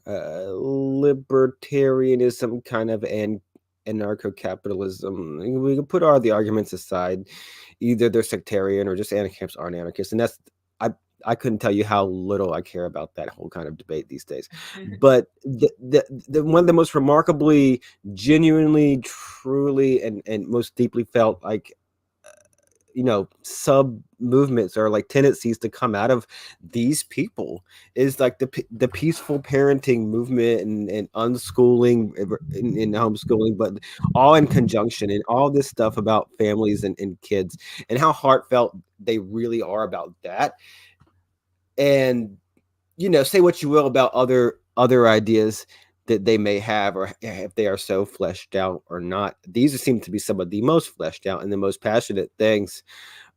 libertarianism, kind of, and anarcho-capitalism. We can put all the arguments aside. Either they're sectarian or just anarchists aren't anarchists, and I I couldn't tell you how little I care about that whole kind of debate these days. But the one of the most remarkably, genuinely, truly, and most deeply felt like sub movements or like tendencies to come out of these people is like the peaceful parenting movement and unschooling in homeschooling, but all in conjunction, and all this stuff about families and kids, and how heartfelt they really are about that. And say what you will about other ideas that they may have, or if they are so fleshed out or not, these seem to be some of the most fleshed out and the most passionate things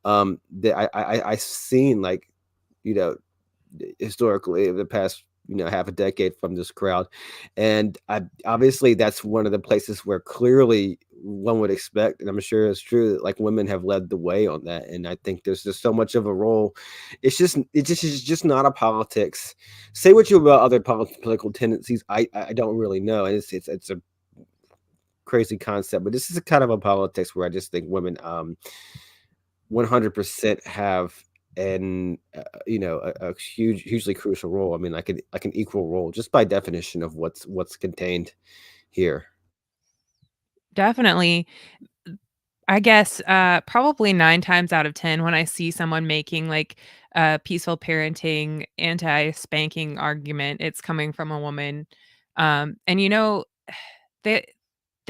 that I've seen, like, you know, historically over the past, half a decade from this crowd. And obviously that's one of the places where clearly one would expect, and I'm sure it's true, that like women have led the way on that. And I think there's just so much of a role. It's just not a politics. Say what you about other political tendencies. I don't really know. And it's a crazy concept, but this is a kind of a politics where I just think women 100% have a hugely crucial role. I mean, like an equal role just by definition of what's contained here. Definitely. I guess, probably 9 times out of 10 when I see someone making, like, a peaceful parenting, anti-spanking argument, it's coming from a woman. And, they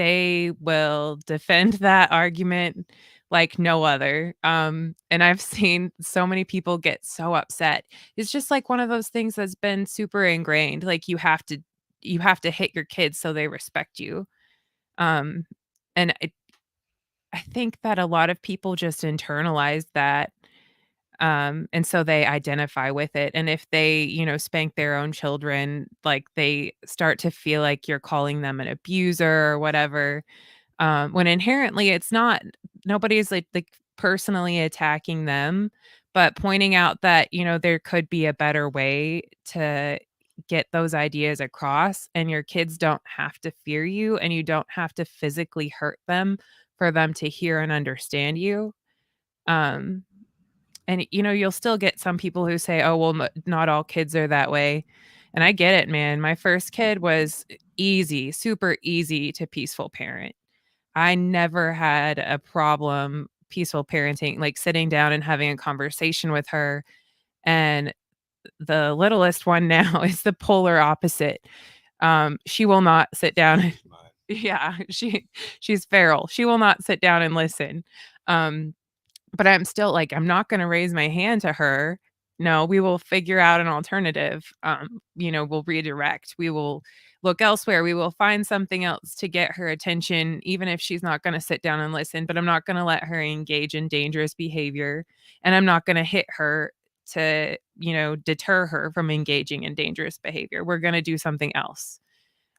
they will defend that argument like no other. And I've seen so many people get so upset. It's just like one of those things that's been super ingrained, like, you have to hit your kids so they respect you. Um, and I think that a lot of people just internalize that, and so they identify with it, and if they, spank their own children, like, they start to feel like you're calling them an abuser or whatever, when inherently it's not. Nobody's, like, personally attacking them, but pointing out that, there could be a better way to get those ideas across, and your kids don't have to fear you, and you don't have to physically hurt them for them to hear and understand you. Um, and, you'll still get some people who say, "Oh, well, not all kids are that way." And I get it, man. My first kid was easy, super easy to peaceful parent. I never had a problem peaceful parenting, like sitting down and having a conversation with her. And the littlest one now is the polar opposite. She will not sit down. Yeah, she's feral. She will not sit down and listen. Um, but I'm still like, I'm not gonna raise my hand to her. No, we will figure out an alternative. We'll redirect. We will look elsewhere. We will find something else to get her attention, even if she's not gonna sit down and listen, but I'm not gonna let her engage in dangerous behavior, and I'm not gonna hit her to, deter her from engaging in dangerous behavior. We're gonna do something else.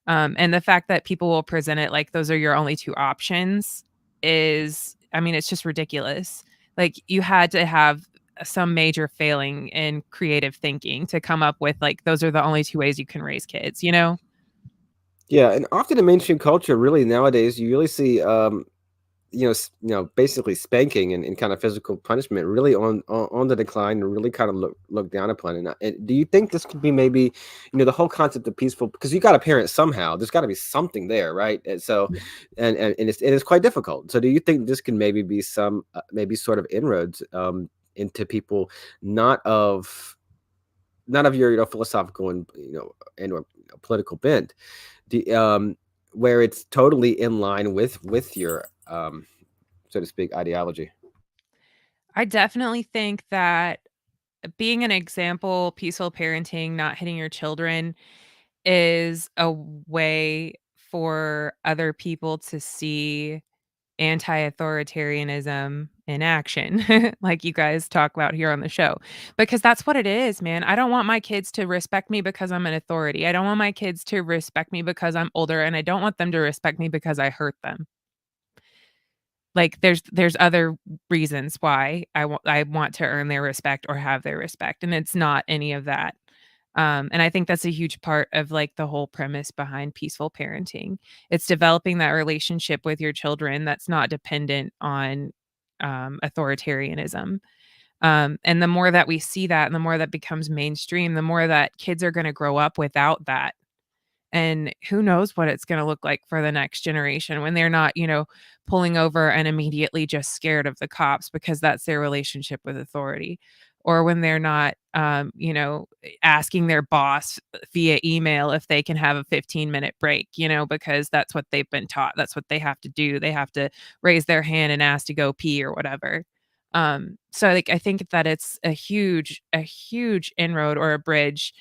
And the fact that people will present it like those are your only 2 options is, I mean, it's just ridiculous. Like, you had to have some major failing in creative thinking to come up with, like, those are the only 2 ways you can raise kids, you know? Yeah, and often in mainstream culture, really nowadays, you really see basically spanking and kind of physical punishment really on the decline and really kind of look down upon. And do you think this could be maybe, the whole concept of peaceful, because you got to parent somehow. There's got to be something there, right? And so, and it's quite difficult. So, do you think this can maybe be some maybe sort of inroads into people not of your philosophical and or political bent, where it's totally in line with your so to speak, ideology. I definitely think that being an example, peaceful parenting, not hitting your children is a way for other people to see anti-authoritarianism in action, like you guys talk about here on the show, because that's what it is, man. I don't want my kids to respect me because I'm an authority. I don't want my kids to respect me because I'm older, and I don't want them to respect me because I hurt them. Like, there's other reasons why I want to earn their respect or have their respect, and it's not any of that. And I think that's a huge part of, like, the whole premise behind peaceful parenting. It's developing that relationship with your children that's not dependent on, authoritarianism. And the more that we see that and the more that becomes mainstream, the more that kids are gonna grow up without that. And who knows what it's gonna look like for the next generation when they're not, pulling over and immediately just scared of the cops because that's their relationship with authority. Or when they're not, asking their boss via email if they can have a 15-minute break, because that's what they've been taught. That's what they have to do. They have to raise their hand and ask to go pee or whatever. So, like, I think that it's a huge inroad or a bridge,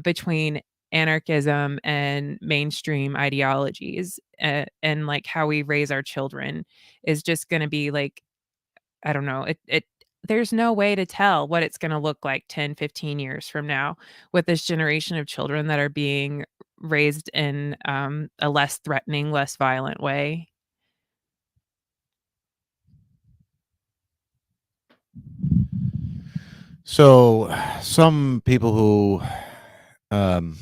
between anarchism and mainstream ideologies, and like how we raise our children is just going to be like, I don't know, it there's no way to tell what it's going to look like 10, 15 years from now with this generation of children that are being raised in a less threatening, less violent way. So, some people who um,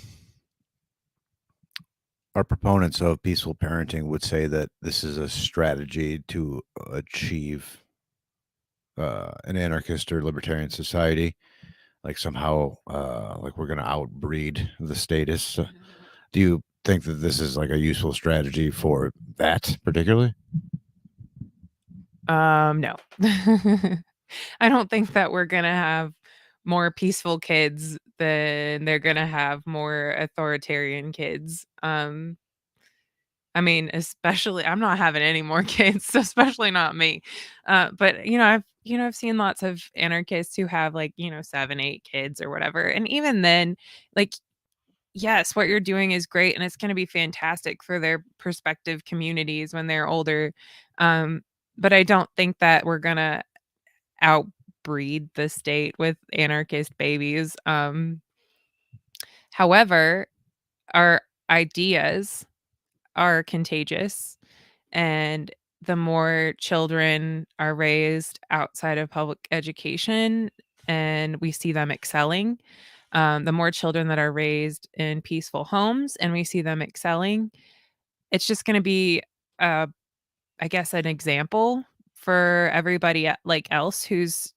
are proponents of peaceful parenting would say that this is a strategy to achieve an anarchist or libertarian society. Like somehow, like we're going to outbreed the status. Do you think that this is like a useful strategy for that particularly? No. I don't think that we're gonna have more peaceful kids than they're gonna have more authoritarian kids. I mean, especially I'm not having any more kids, so especially not me. But I've seen lots of anarchists who have like, 7, 8 kids or whatever. And even then, like, yes, what you're doing is great and it's gonna be fantastic for their prospective communities when they're older. Um, but I don't think that we're gonna outbreed the state with anarchist babies. However, our ideas are contagious, and the more children are raised outside of public education and we see them excelling, the more children that are raised in peaceful homes and we see them excelling, it's just going to be, uh, I guess, an example for everybody like else who's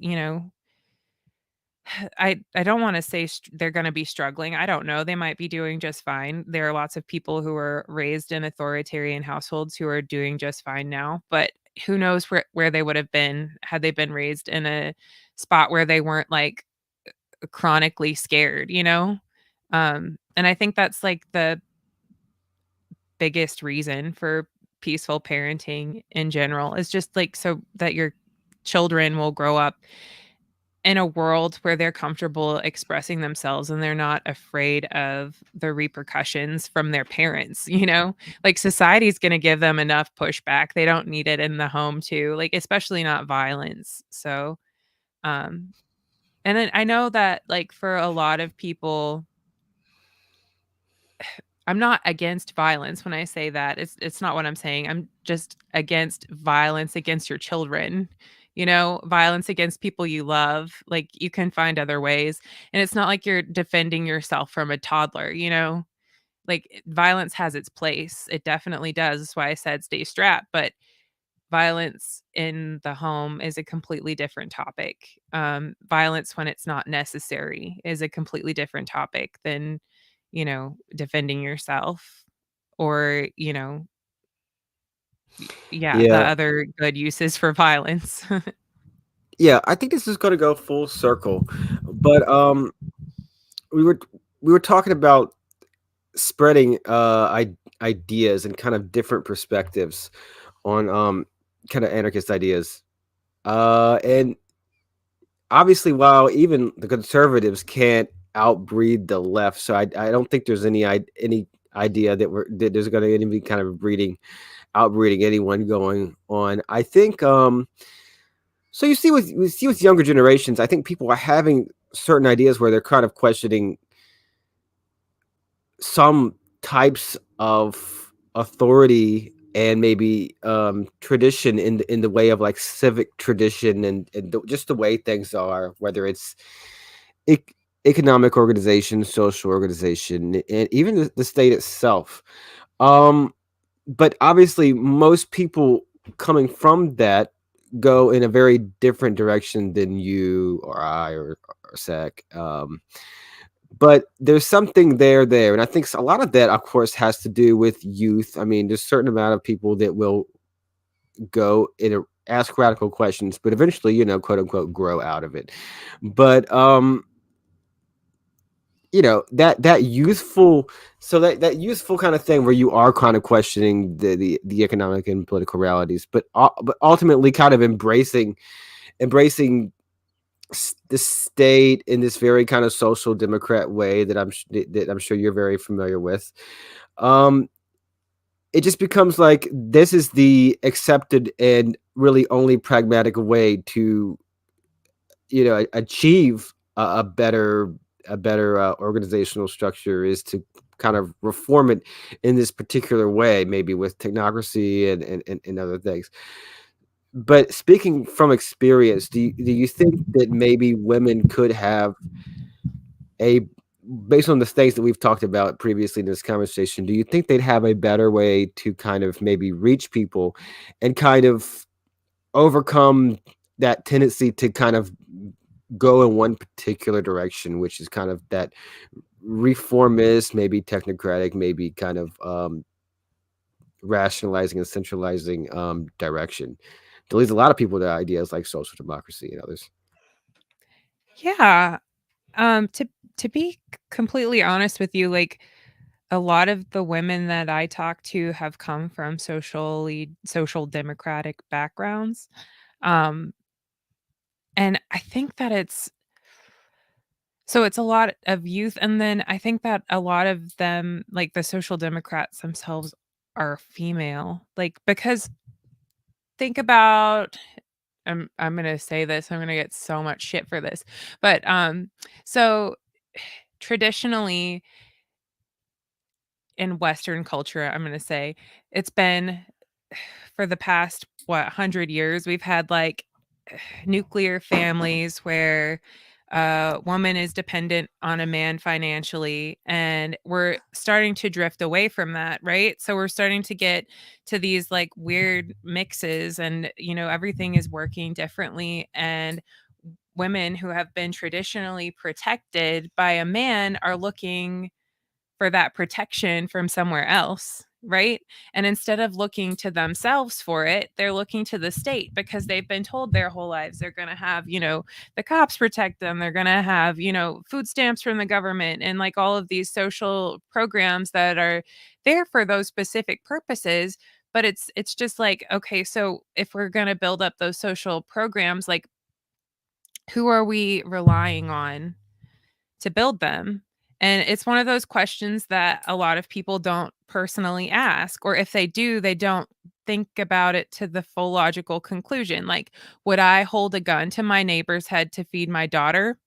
I don't wanna say they're gonna be struggling, I don't know, they might be doing just fine. There are lots of people who were raised in authoritarian households who are doing just fine now, but who knows where they would have been had they been raised in a spot where they weren't, like, chronically scared, you know? And I think that's, like, the biggest reason for peaceful parenting in general is just, like, so that your children will grow up in a world where they're comfortable expressing themselves and they're not afraid of the repercussions from their parents, you know? Like, society's gonna give them enough pushback, they don't need it in the home too, like, especially not violence, so, um and then I know that, like, for a lot of people I'm not against violence when I say that, it's not what I'm saying, I'm just against violence against your children, you know? Violence against people you love, like, you can find other ways, and it's not like you're defending yourself from a toddler, you know? Like, violence has its place, it definitely does, that's why I said stay strapped, but violence in the home is a completely different topic. Violence when it's not necessary is a completely different topic than, defending yourself or, yeah, the Yeah, other good uses for violence. yeah. I think this is going to go full circle, but we were we were talking about spreading ideas and kind of different perspectives on kind of anarchist ideas. And obviously, while even the conservatives can't outbreed the left, so I don't think there's any idea that there's going to be kind of outbreeding anyone going on. I think so. You see with younger generations, I think people are having certain ideas where they're kind of questioning some types of authority and maybe tradition in the way of like civic tradition and just the way things are, whether it's ec- economic organization, social organization, and even the state itself. Um, but obviously, most people coming from that go in a very different direction than you or I or Sec. But there's something there, and I think a lot of that, of course, has to do with youth. I mean, there's a certain amount of people that will go in ask radical questions, but eventually, quote unquote, grow out of it. But that youthful, so that youthful kind of thing where you are kind of questioning the economic and political realities, but ultimately kind of embracing the state in this very kind of social democrat way that I'm sure you're very familiar with. Um, it just becomes like this is the accepted and really only pragmatic way to achieve a better organizational structure is to kind of reform it in this particular way, maybe with technocracy and other things. But speaking from experience, do you think that maybe women could have a based on the things that we've talked about previously in this conversation, do you think they'd have a better way to kind of maybe reach people and kind of overcome that tendency to kind of go in one particular direction, which is kind of that reformist, maybe technocratic, maybe kind of rationalizing and centralizing direction? That leads a lot of people to ideas like social democracy and others. Yeah, to be completely honest with you, like, a lot of the women that I talk to have come from social democratic backgrounds, um, and I think that it's a lot of youth, and then I think that a lot of them, like, the social democrats themselves are female, like, because think about I'm gonna say this, I'm gonna get so much shit for this, but, so traditionally in Western culture, I'm gonna say, it's been for the past, 100 years, we've had, like, nuclear families where a woman is dependent on a man financially, and we're starting to drift away from that, right? So we're starting to get to these, like, weird mixes and, everything is working differently, and women who have been traditionally protected by a man are looking for that protection from somewhere else, right? And instead of looking to themselves for it, they're looking to the state because they've been told their whole lives they're going to have, the cops protect them. They're going to have, food stamps from the government and like all of these social programs that are there for those specific purposes. But it's just like, okay, so if we're going to build up those social programs, like who are we relying on to build them? And it's one of those questions that a lot of people don't personally ask, or if they do, they don't think about it to the full logical conclusion. Like, would I hold a gun to my neighbor's head to feed my daughter?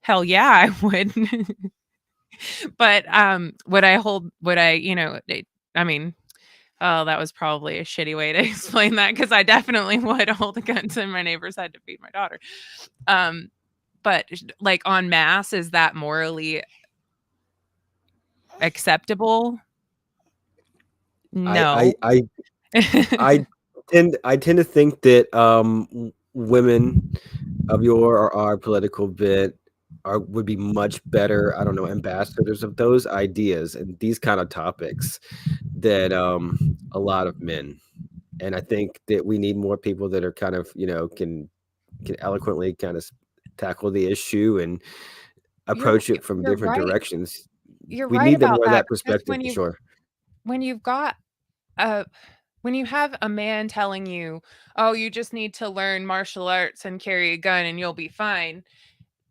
Hell yeah, I would. But would I, I mean, oh, that was probably a shitty way to explain that because I definitely would hold a gun to my neighbor's head to feed my daughter. But like en masse, is that morally acceptable? I No. I I I tend to think that women of your or our political bent would be much better, I don't know, ambassadors of those ideas and these kind of topics than a lot of men. And I think that we need more people that are kind of, can eloquently kind of tackle the issue and You're approach it from you're different right. directions. You're We right need that about more of that that because perspective for sure. when you've got a when you have a man telling you, "Oh, you just need to learn martial arts and carry a gun and you'll be fine."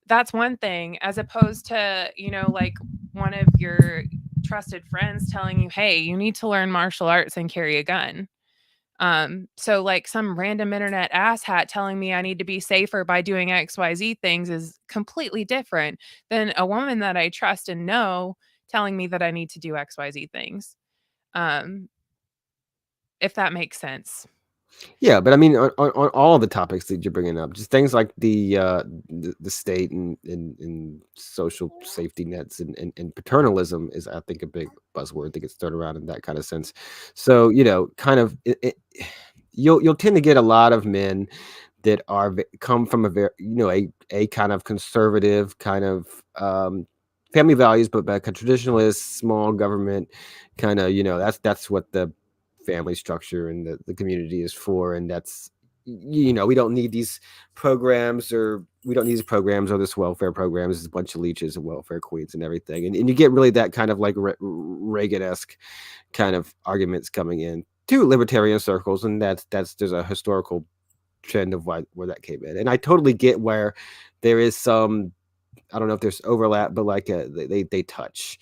That's one thing as opposed to, like one of your trusted friends telling you, "Hey, you need to learn martial arts and carry a gun." So like some random internet asshat telling me I need to be safer by doing XYZ things is completely different than a woman that I trust and know telling me that I need to do XYZ things. Um, if that makes sense. Yeah, but I mean, on all the topics that you're bringing up, just things like the state and social safety nets and paternalism is, I think, a big buzzword that gets thrown around in that kind of sense. So, kind of, you'll tend to get a lot of men that come from a very, a kind of conservative kind of family values, but like a traditionalist, small government kind of, that's what the family structure and the community is for. And that's, we don't need these programs, or we don't need these programs or this welfare programs. There's a bunch of leeches and welfare queens and everything. And you get really that kind of like Reagan-esque kind of arguments coming in to libertarian circles. And there's a historical trend of where that came in. And I totally get where there is some, I don't know if there's overlap, but like they touch,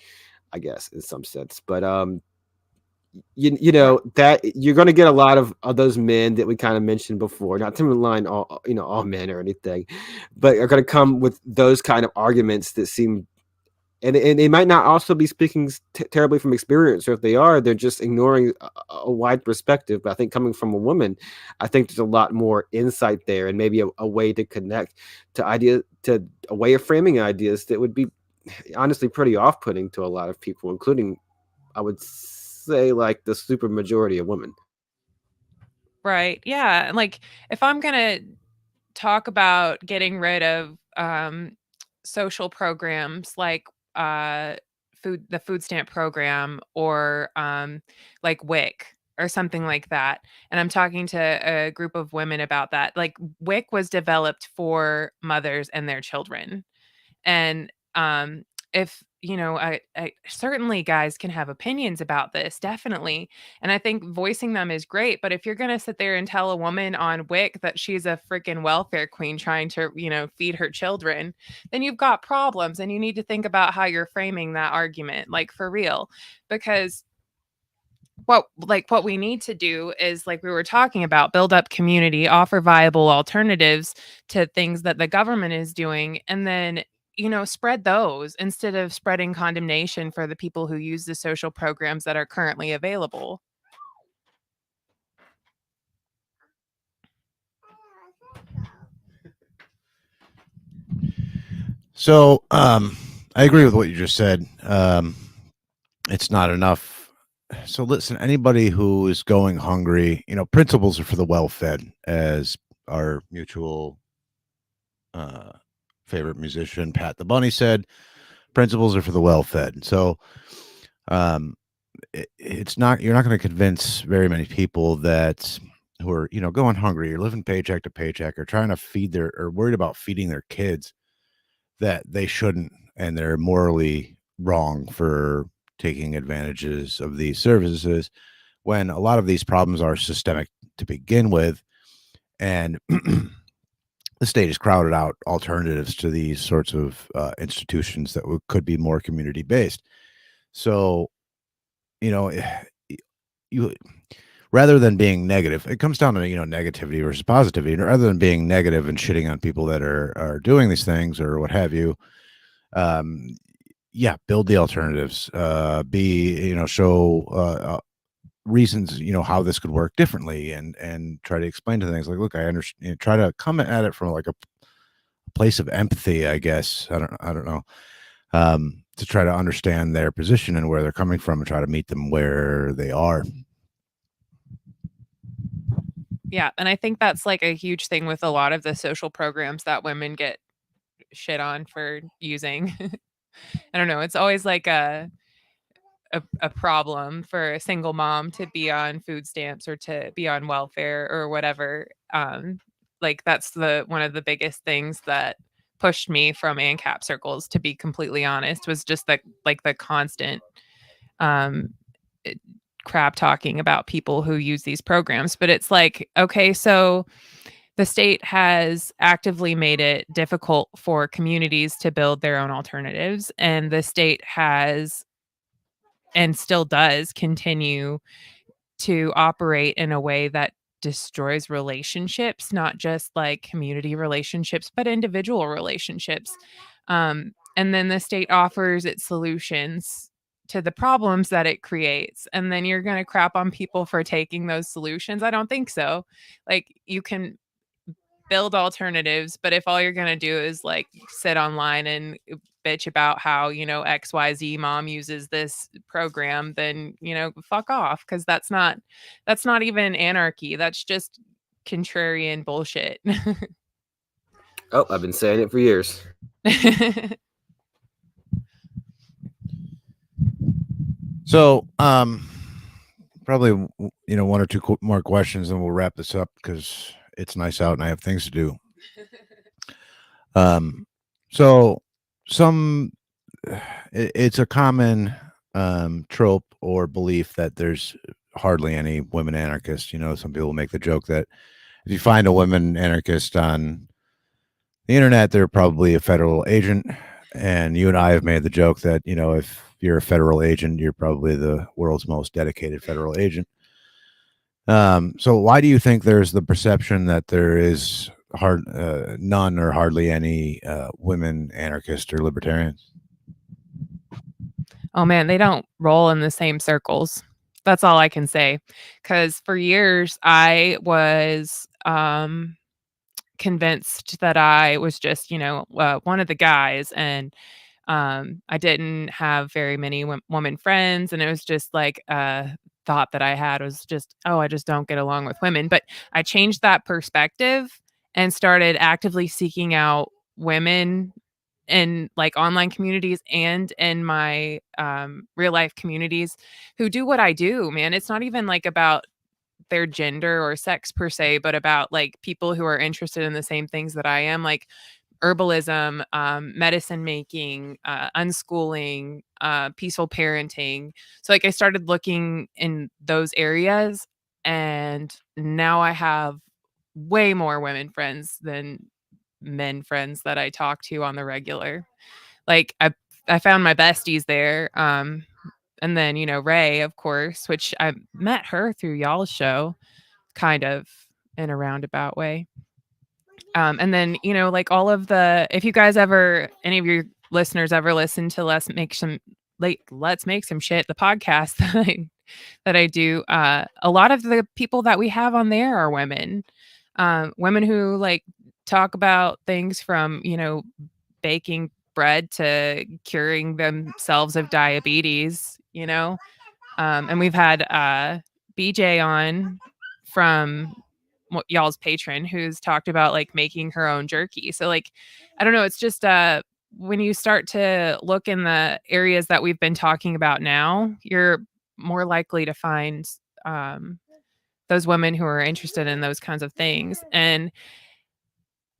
I guess, in some sense. But Right. that you're going to get a lot of those men that we kind of mentioned before, not to malign all men or anything, but are going to come with those kind of arguments that seem, and they might not also be speaking terribly from experience, or if they are, they're just ignoring a wide perspective. But I think coming from a woman, I think there's a lot more insight there, and maybe a way to connect to a way of framing ideas that would be honestly pretty off-putting to a lot of people, including, I would say, like the super majority of women. Right. Yeah. Like if I'm gonna talk about getting rid of social programs like uh the food stamp program or like WIC or something like that, and I'm talking to a group of women about that. Like WIC was developed for mothers and their children. And if I certainly guys can have opinions about this, definitely. And I think voicing them is great. But if you're gonna sit there and tell a woman on WIC that she's a freaking welfare queen trying to, feed her children, then you've got problems and you need to think about how you're framing that argument, like for real. Because what we need to do is like we were talking about, build up community, offer viable alternatives to things that the government is doing, and then spread those instead of spreading condemnation for the people who use the social programs that are currently available. So, I agree with what you just said. It's not enough. So, listen, anybody who is going hungry, principles are for the well-fed, as our mutual favorite musician, Pat the Bunny, said, principles are for the well-fed. So um, it's not, you're not going to convince very many people that who are, going hungry or living paycheck to paycheck or trying to feed their, or worried about feeding their kids, that they shouldn't, and they're morally wrong for taking advantages of these services, when a lot of these problems are systemic to begin with. And the state has crowded out alternatives to these sorts of institutions that could be more community based. So, you know, you, rather than being negative, it comes down to, negativity versus positivity. And rather than being negative and shitting on people that are doing these things or what have you, um, yeah, build the alternatives. Show reasons, how this could work differently, and try to explain to things like, look, I understand. Try to come at it from like a place of empathy, I guess. I don't know. To try to understand their position and where they're coming from, and try to meet them where they are. Yeah, and I think that's like a huge thing with a lot of the social programs that women get shit on for using. I don't know, it's always like a problem for a single mom to be on food stamps or to be on welfare or whatever. Like that's the one of the biggest things that pushed me from ANCAP circles, to be completely honest, was just the constant um it- crap talking about people who use these programs. But it's like, okay, so the state has actively made it difficult for communities to build their own alternatives, and the state has and still does continue to operate in a way that destroys relationships, not just like community relationships, but individual relationships. And then the state offers its solutions to the problems that it creates. And then you're going to crap on people for taking those solutions. I don't think so. Like, you can build alternatives, but if all you're going to do is like sit online and bitch about how, XYZ mom uses this program, then, fuck off, cuz that's not even anarchy. That's just contrarian bullshit. Oh, I've been saying it for years. So, probably, one or two more questions, and we'll wrap this up because it's nice out and I have things to do. So some, it's a common trope or belief that there's hardly any women anarchists. Some people make the joke that if you find a women anarchist on the internet, they're probably a federal agent. And you and I have made the joke that, if you're a federal agent, you're probably the world's most dedicated federal agent. So why do you think there's the perception that there is none or hardly any women anarchists or libertarians? Oh man, they don't roll in the same circles. That's all I can say. Cuz for years I was convinced that I was just, one of the guys, and I didn't have very many woman friends, and it was just like thought that I had was just, oh, I just don't get along with women. But I changed that perspective and started actively seeking out women in like online communities and in my real life communities who do what I do, man. It's not even like about their gender or sex per se, but about like people who are interested in the same things that I am, like herbalism, medicine making, unschooling, peaceful parenting. So like I started looking in those areas, and now I have way more women friends than men friends that I talk to on the regular. Like I found my besties there. And then, Ray, of course, which I met her through y'all's show, kind of in a roundabout way. And then, like all of the, if you guys ever, any of your listeners ever listen to Let's Make Some Shit, the podcast that I do, a lot of the people that we have on there are women. Women who like talk about things from, baking bread to curing themselves of diabetes, and we've had BJ on from y'all's patron who's talked about like making her own jerky. So like, I don't know, it's just when you start to look in the areas that we've been talking about now, you're more likely to find um, those women who are interested in those kinds of things. And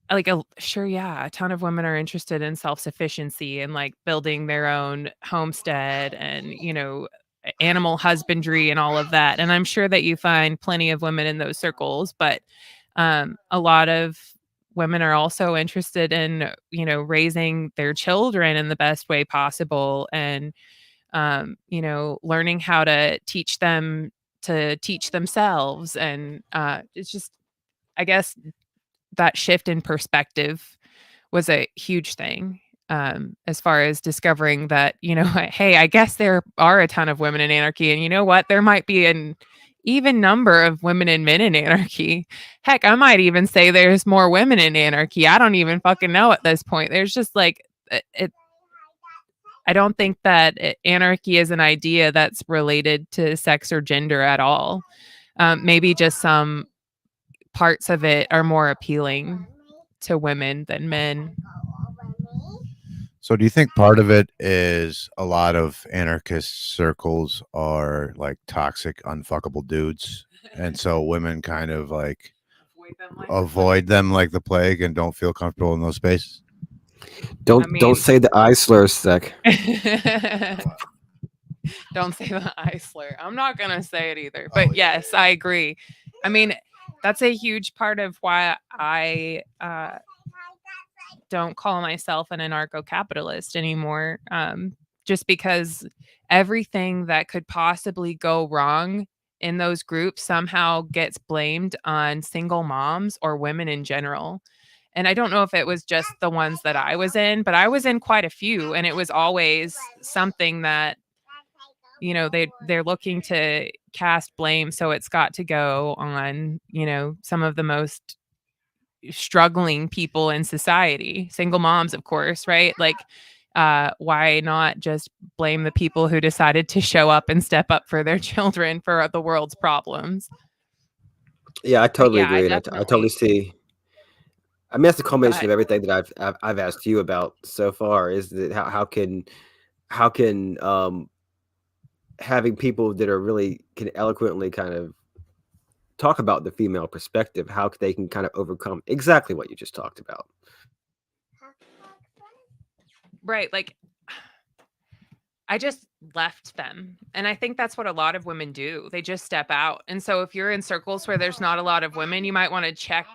like sure, yeah, a ton of women are interested in self-sufficiency and like building their own homestead and animal husbandry and all of that, and I'm sure that you find plenty of women in those circles, but a lot of women are also interested in raising their children in the best way possible, and learning how to teach themselves, and it's just, I guess, that shift in perspective was a huge thing, as far as discovering that, hey, I guess there are a ton of women in anarchy. And you know what? There might be an even number of women and men in anarchy. Heck, I might even say there's more women in anarchy. I don't even fucking know at this point. There's just like, I don't think that anarchy is an idea that's related to sex or gender at all. Maybe just some parts of it are more appealing to women than men. So do you think part of it is a lot of anarchist circles are like toxic, unfuckable dudes? And so women kind of like avoid them like the plague and don't feel comfortable in those spaces? Don't say the I slur, Sec. Don't say the I slur. I'm not gonna say it either. But yes, I agree. I mean, that's a huge part of why I don't call myself an anarcho-capitalist anymore. Just because everything that could possibly go wrong in those groups somehow gets blamed on single moms or women in general. And I don't know if it was just the ones that I was in, but I was in quite a few, and it was always something that they're looking to cast blame, so it's got to go on some of the most struggling people in society, single moms, of course, right? Like, why not just blame the people who decided to show up and step up for their children for the world's problems? Yeah, I But totally yeah, I agree, and I totally definitely see. I mean, that's the go combination ahead. of everything that I've asked you about so far. Is that how can having people that are really can eloquently kind of talk about the female perspective, how they can kind of overcome exactly what you just talked about. Right, like, I just left them. And I think that's what a lot of women do. They just step out. And so if you're in circles where there's not a lot of women, you might want to check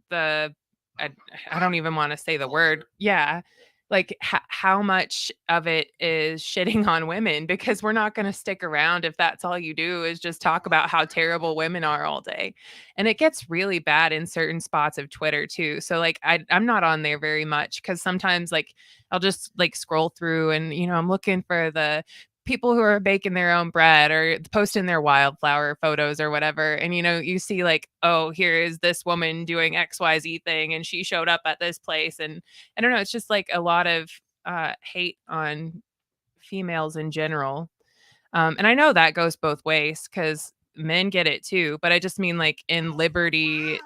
the I, I don't even want to say the word. Yeah. Like how much of it is shitting on women, because we're not going to stick around if that's all you do is just talk about how terrible women are all day. And it gets really bad in certain spots of Twitter too. So like I'm not on there very much, because sometimes like I'll just like scroll through and I'm looking for the people who are baking their own bread or posting their wildflower photos or whatever. And you see like, oh, here is this woman doing XYZ thing and she showed up at this place. And I don't know, it's just like a lot of hate on females in general. And I know that goes both ways because men get it too, but I just mean like in Liberty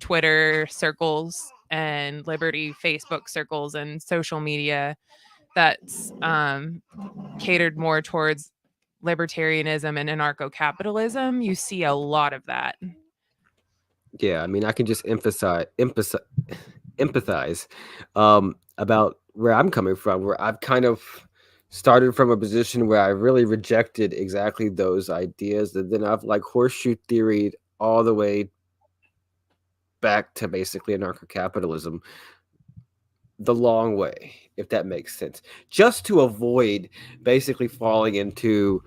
Twitter circles and Liberty Facebook circles and social media that's catered more towards libertarianism and anarcho-capitalism, you see a lot of that. Yeah, I mean, I can just empathize about where I'm coming from, where I've kind of started from a position where I really rejected exactly those ideas, and then I've like horseshoe theoried all the way back to basically anarcho-capitalism the long way, if that makes sense, just to avoid basically falling into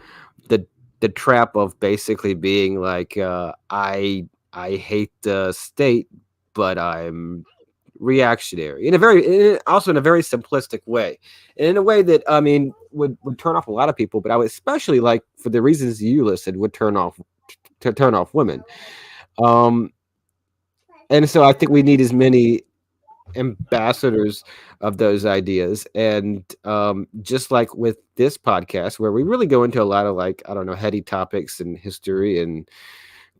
the trap of basically being like I hate the state, but I'm reactionary also in a very simplistic way, and in a way that I mean would turn off a lot of people, but I would especially like for the reasons you listed would turn off women. Um, and so I think we need as many ambassadors of those ideas, and just like with this podcast where we really go into a lot of like I don't know heady topics and history and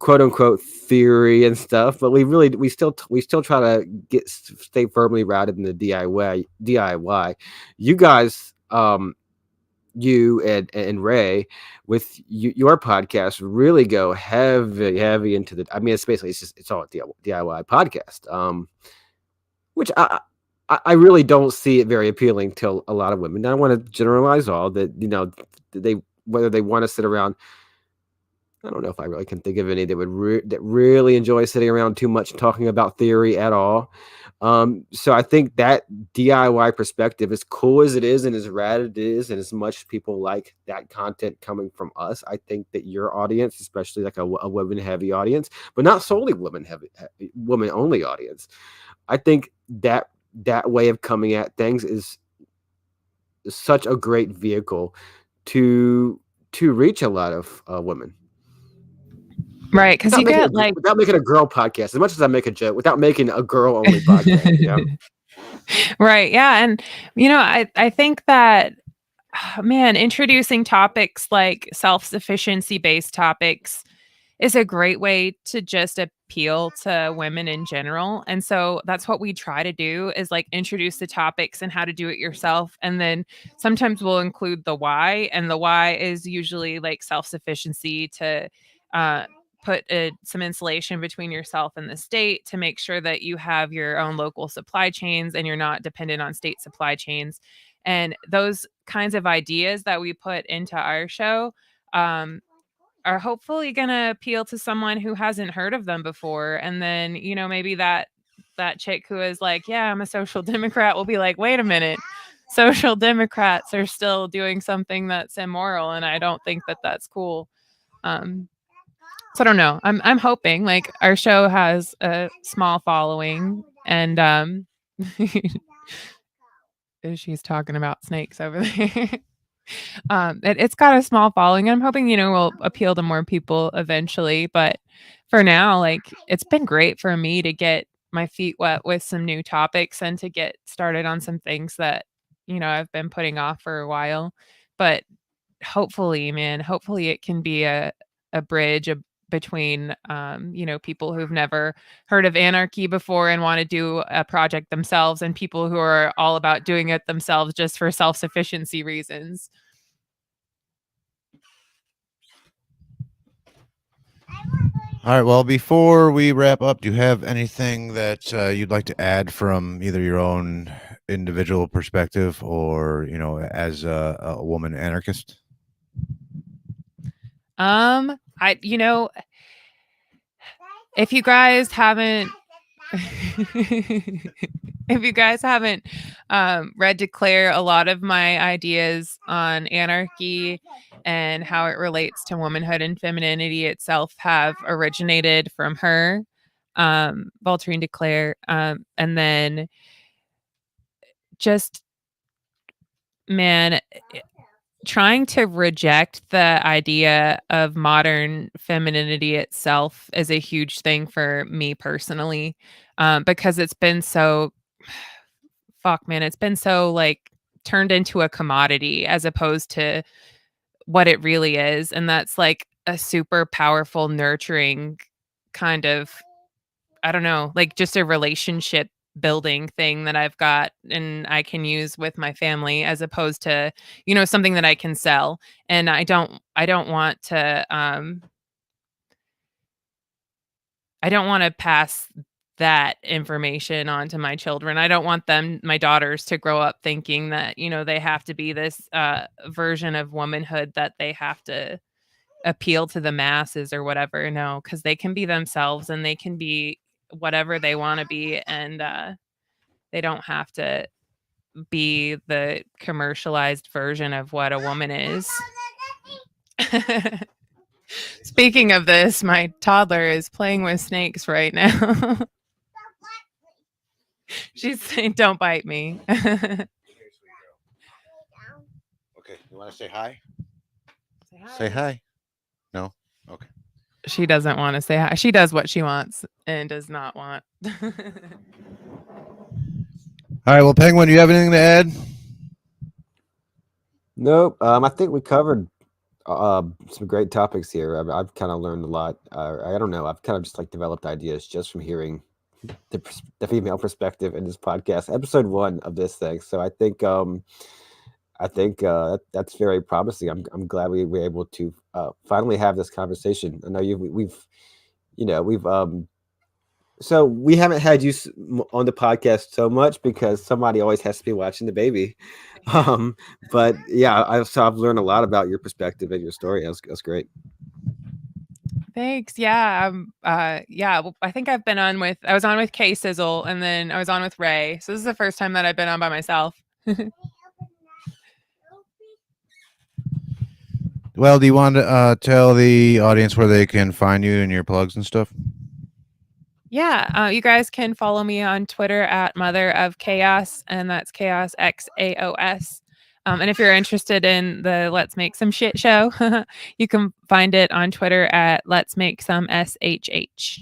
quote unquote theory and stuff, but we still try to stay firmly rooted in the DIY. You guys, you and Ray with your podcast really go heavy into the. I mean, it's all a DIY podcast, which I really don't see it very appealing to a lot of women. And I want to generalize all that, whether they want to sit around. I don't know if I really can think of any that that really enjoy sitting around too much talking about theory at all. So I think that DIY perspective, as cool as it is and as rad it is, and as much people like that content coming from us, I think that your audience, especially like a women heavy audience, but not solely women only audience, I think that way of coming at things is such a great vehicle to reach a lot of women. Right, because you get without making a girl podcast, as much as I make a joke, without making a girl only podcast. Right, yeah, and I think that, man, introducing topics like self-sufficiency based topics is a great way to just appeal to women in general. And so that's what we try to do, is like introduce the topics and how to do it yourself. And then sometimes we'll include the why, and the why is usually like self-sufficiency, to put some insulation between yourself and the state, to make sure that you have your own local supply chains and you're not dependent on state supply chains. And those kinds of ideas that we put into our show, are hopefully going to appeal to someone who hasn't heard of them before. And then, maybe that chick who is like, yeah, I'm a social democrat, will be like, wait a minute, social democrats are still doing something that's immoral, and I don't think that that's cool. So I don't know. I'm hoping like our show has a small following, and she's talking about snakes over there. It's got a small following, and I'm hoping, will appeal to more people eventually. But for now, like, it's been great for me to get my feet wet with some new topics and to get started on some things that, I've been putting off for a while. But hopefully, man, hopefully it can be a bridge between, people who've never heard of anarchy before and want to do a project themselves, and people who are all about doing it themselves just for self-sufficiency reasons. All right. Well, before we wrap up, do you have anything that you'd like to add from either your own individual perspective or, as a woman anarchist? If you guys haven't read Declare, a lot of my ideas on anarchy and how it relates to womanhood and femininity itself have originated from her, Voltairine Declare. And then just, man, trying to reject the idea of modern femininity itself is a huge thing for me personally, because it's been so it's been so like turned into a commodity as opposed to what it really is. And that's like a super powerful, nurturing kind of, I don't know, like just a relationship building thing that I've got and I can use with my family, as opposed to, something that I can sell. And I don't want to, I don't want to pass that information on to my children. I don't want my daughters, to grow up thinking that, they have to be this version of womanhood that they have to appeal to the masses or whatever. No, because they can be themselves and they can be whatever they want to be, and they don't have to be the commercialized version of what a woman is. Speaking of this, my toddler is playing with snakes right now. She's saying, "Don't bite me." Okay, you want to say hi? Say hi. No? Okay. She doesn't want to say hi. She does what she wants and does not want. All right. Well, Penguin, do you have anything to add? Nope. I think we covered some great topics here. I've kind of learned a lot. I don't know. I've kind of just like developed ideas just from hearing the female perspective in this podcast, episode 1 of this thing. So I think that's very promising. I'm glad we were able to finally have this conversation. I know we've so we haven't had you on the podcast so much because somebody always has to be watching the baby. But yeah, I've learned a lot about your perspective and your story. That's great. Thanks. Yeah. Yeah. Well, I think I was on with Kay Sizzle, and then I was on with Ray. So this is the first time that I've been on by myself. Well, do you want to tell the audience where they can find you and your plugs and stuff? Yeah. You guys can follow me on Twitter at Mother of Chaos, and that's Chaos XAOS. And if you're interested in the Let's Make Some Shit show, you can find it on Twitter at Let's Make Some SHH.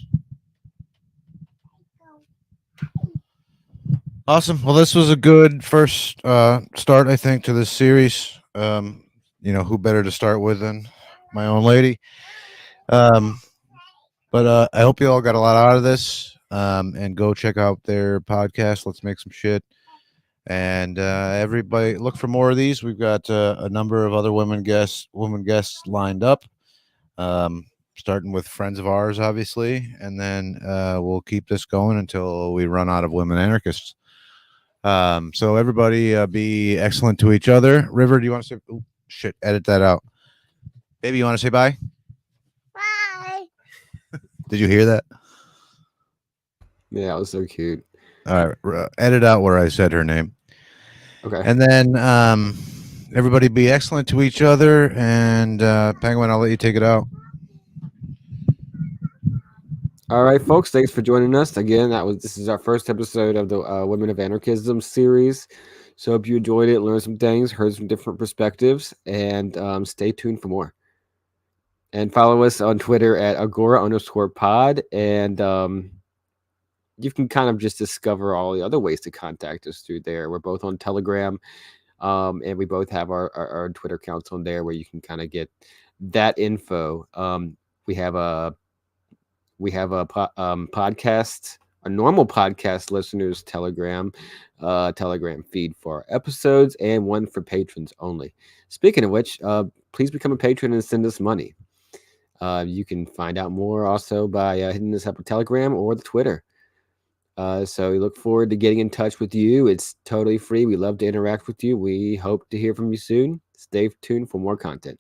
Awesome. Well, this was a good first start, I think, to this series. Who better to start with than my own lady? But I hope you all got a lot out of this. And go check out their podcast. Let's Make Some Shit. And everybody, look for more of these. We've got a number of other women guests lined up. Starting with friends of ours, obviously, and then we'll keep this going until we run out of women anarchists. So everybody be excellent to each other. River, do you want to say? Oh, shit, edit that out. Baby, you want to say bye? Bye. Did you hear that? Yeah, it was so cute. All right, edit out where I said her name. Okay. And then everybody be excellent to each other. And Penguin, I'll let you take it out. All right, folks. Thanks for joining us again. This is our first episode of the Women of Anarchism series. So hope you enjoyed it, learned some things, heard some different perspectives, and stay tuned for more. And follow us on Twitter at Agora_pod, and you can kind of just discover all the other ways to contact us through there. We're both on Telegram, and we both have our Twitter accounts on there where you can kind of get that info. We have a podcast, a normal podcast listeners Telegram feed for our episodes, and one for patrons only. Speaking of which, please become a patron and send us money. You can find out more also by hitting us up on Telegram or the Twitter. So we look forward to getting in touch with you. It's totally free. We love to interact with you. We hope to hear from you soon. Stay tuned for more content.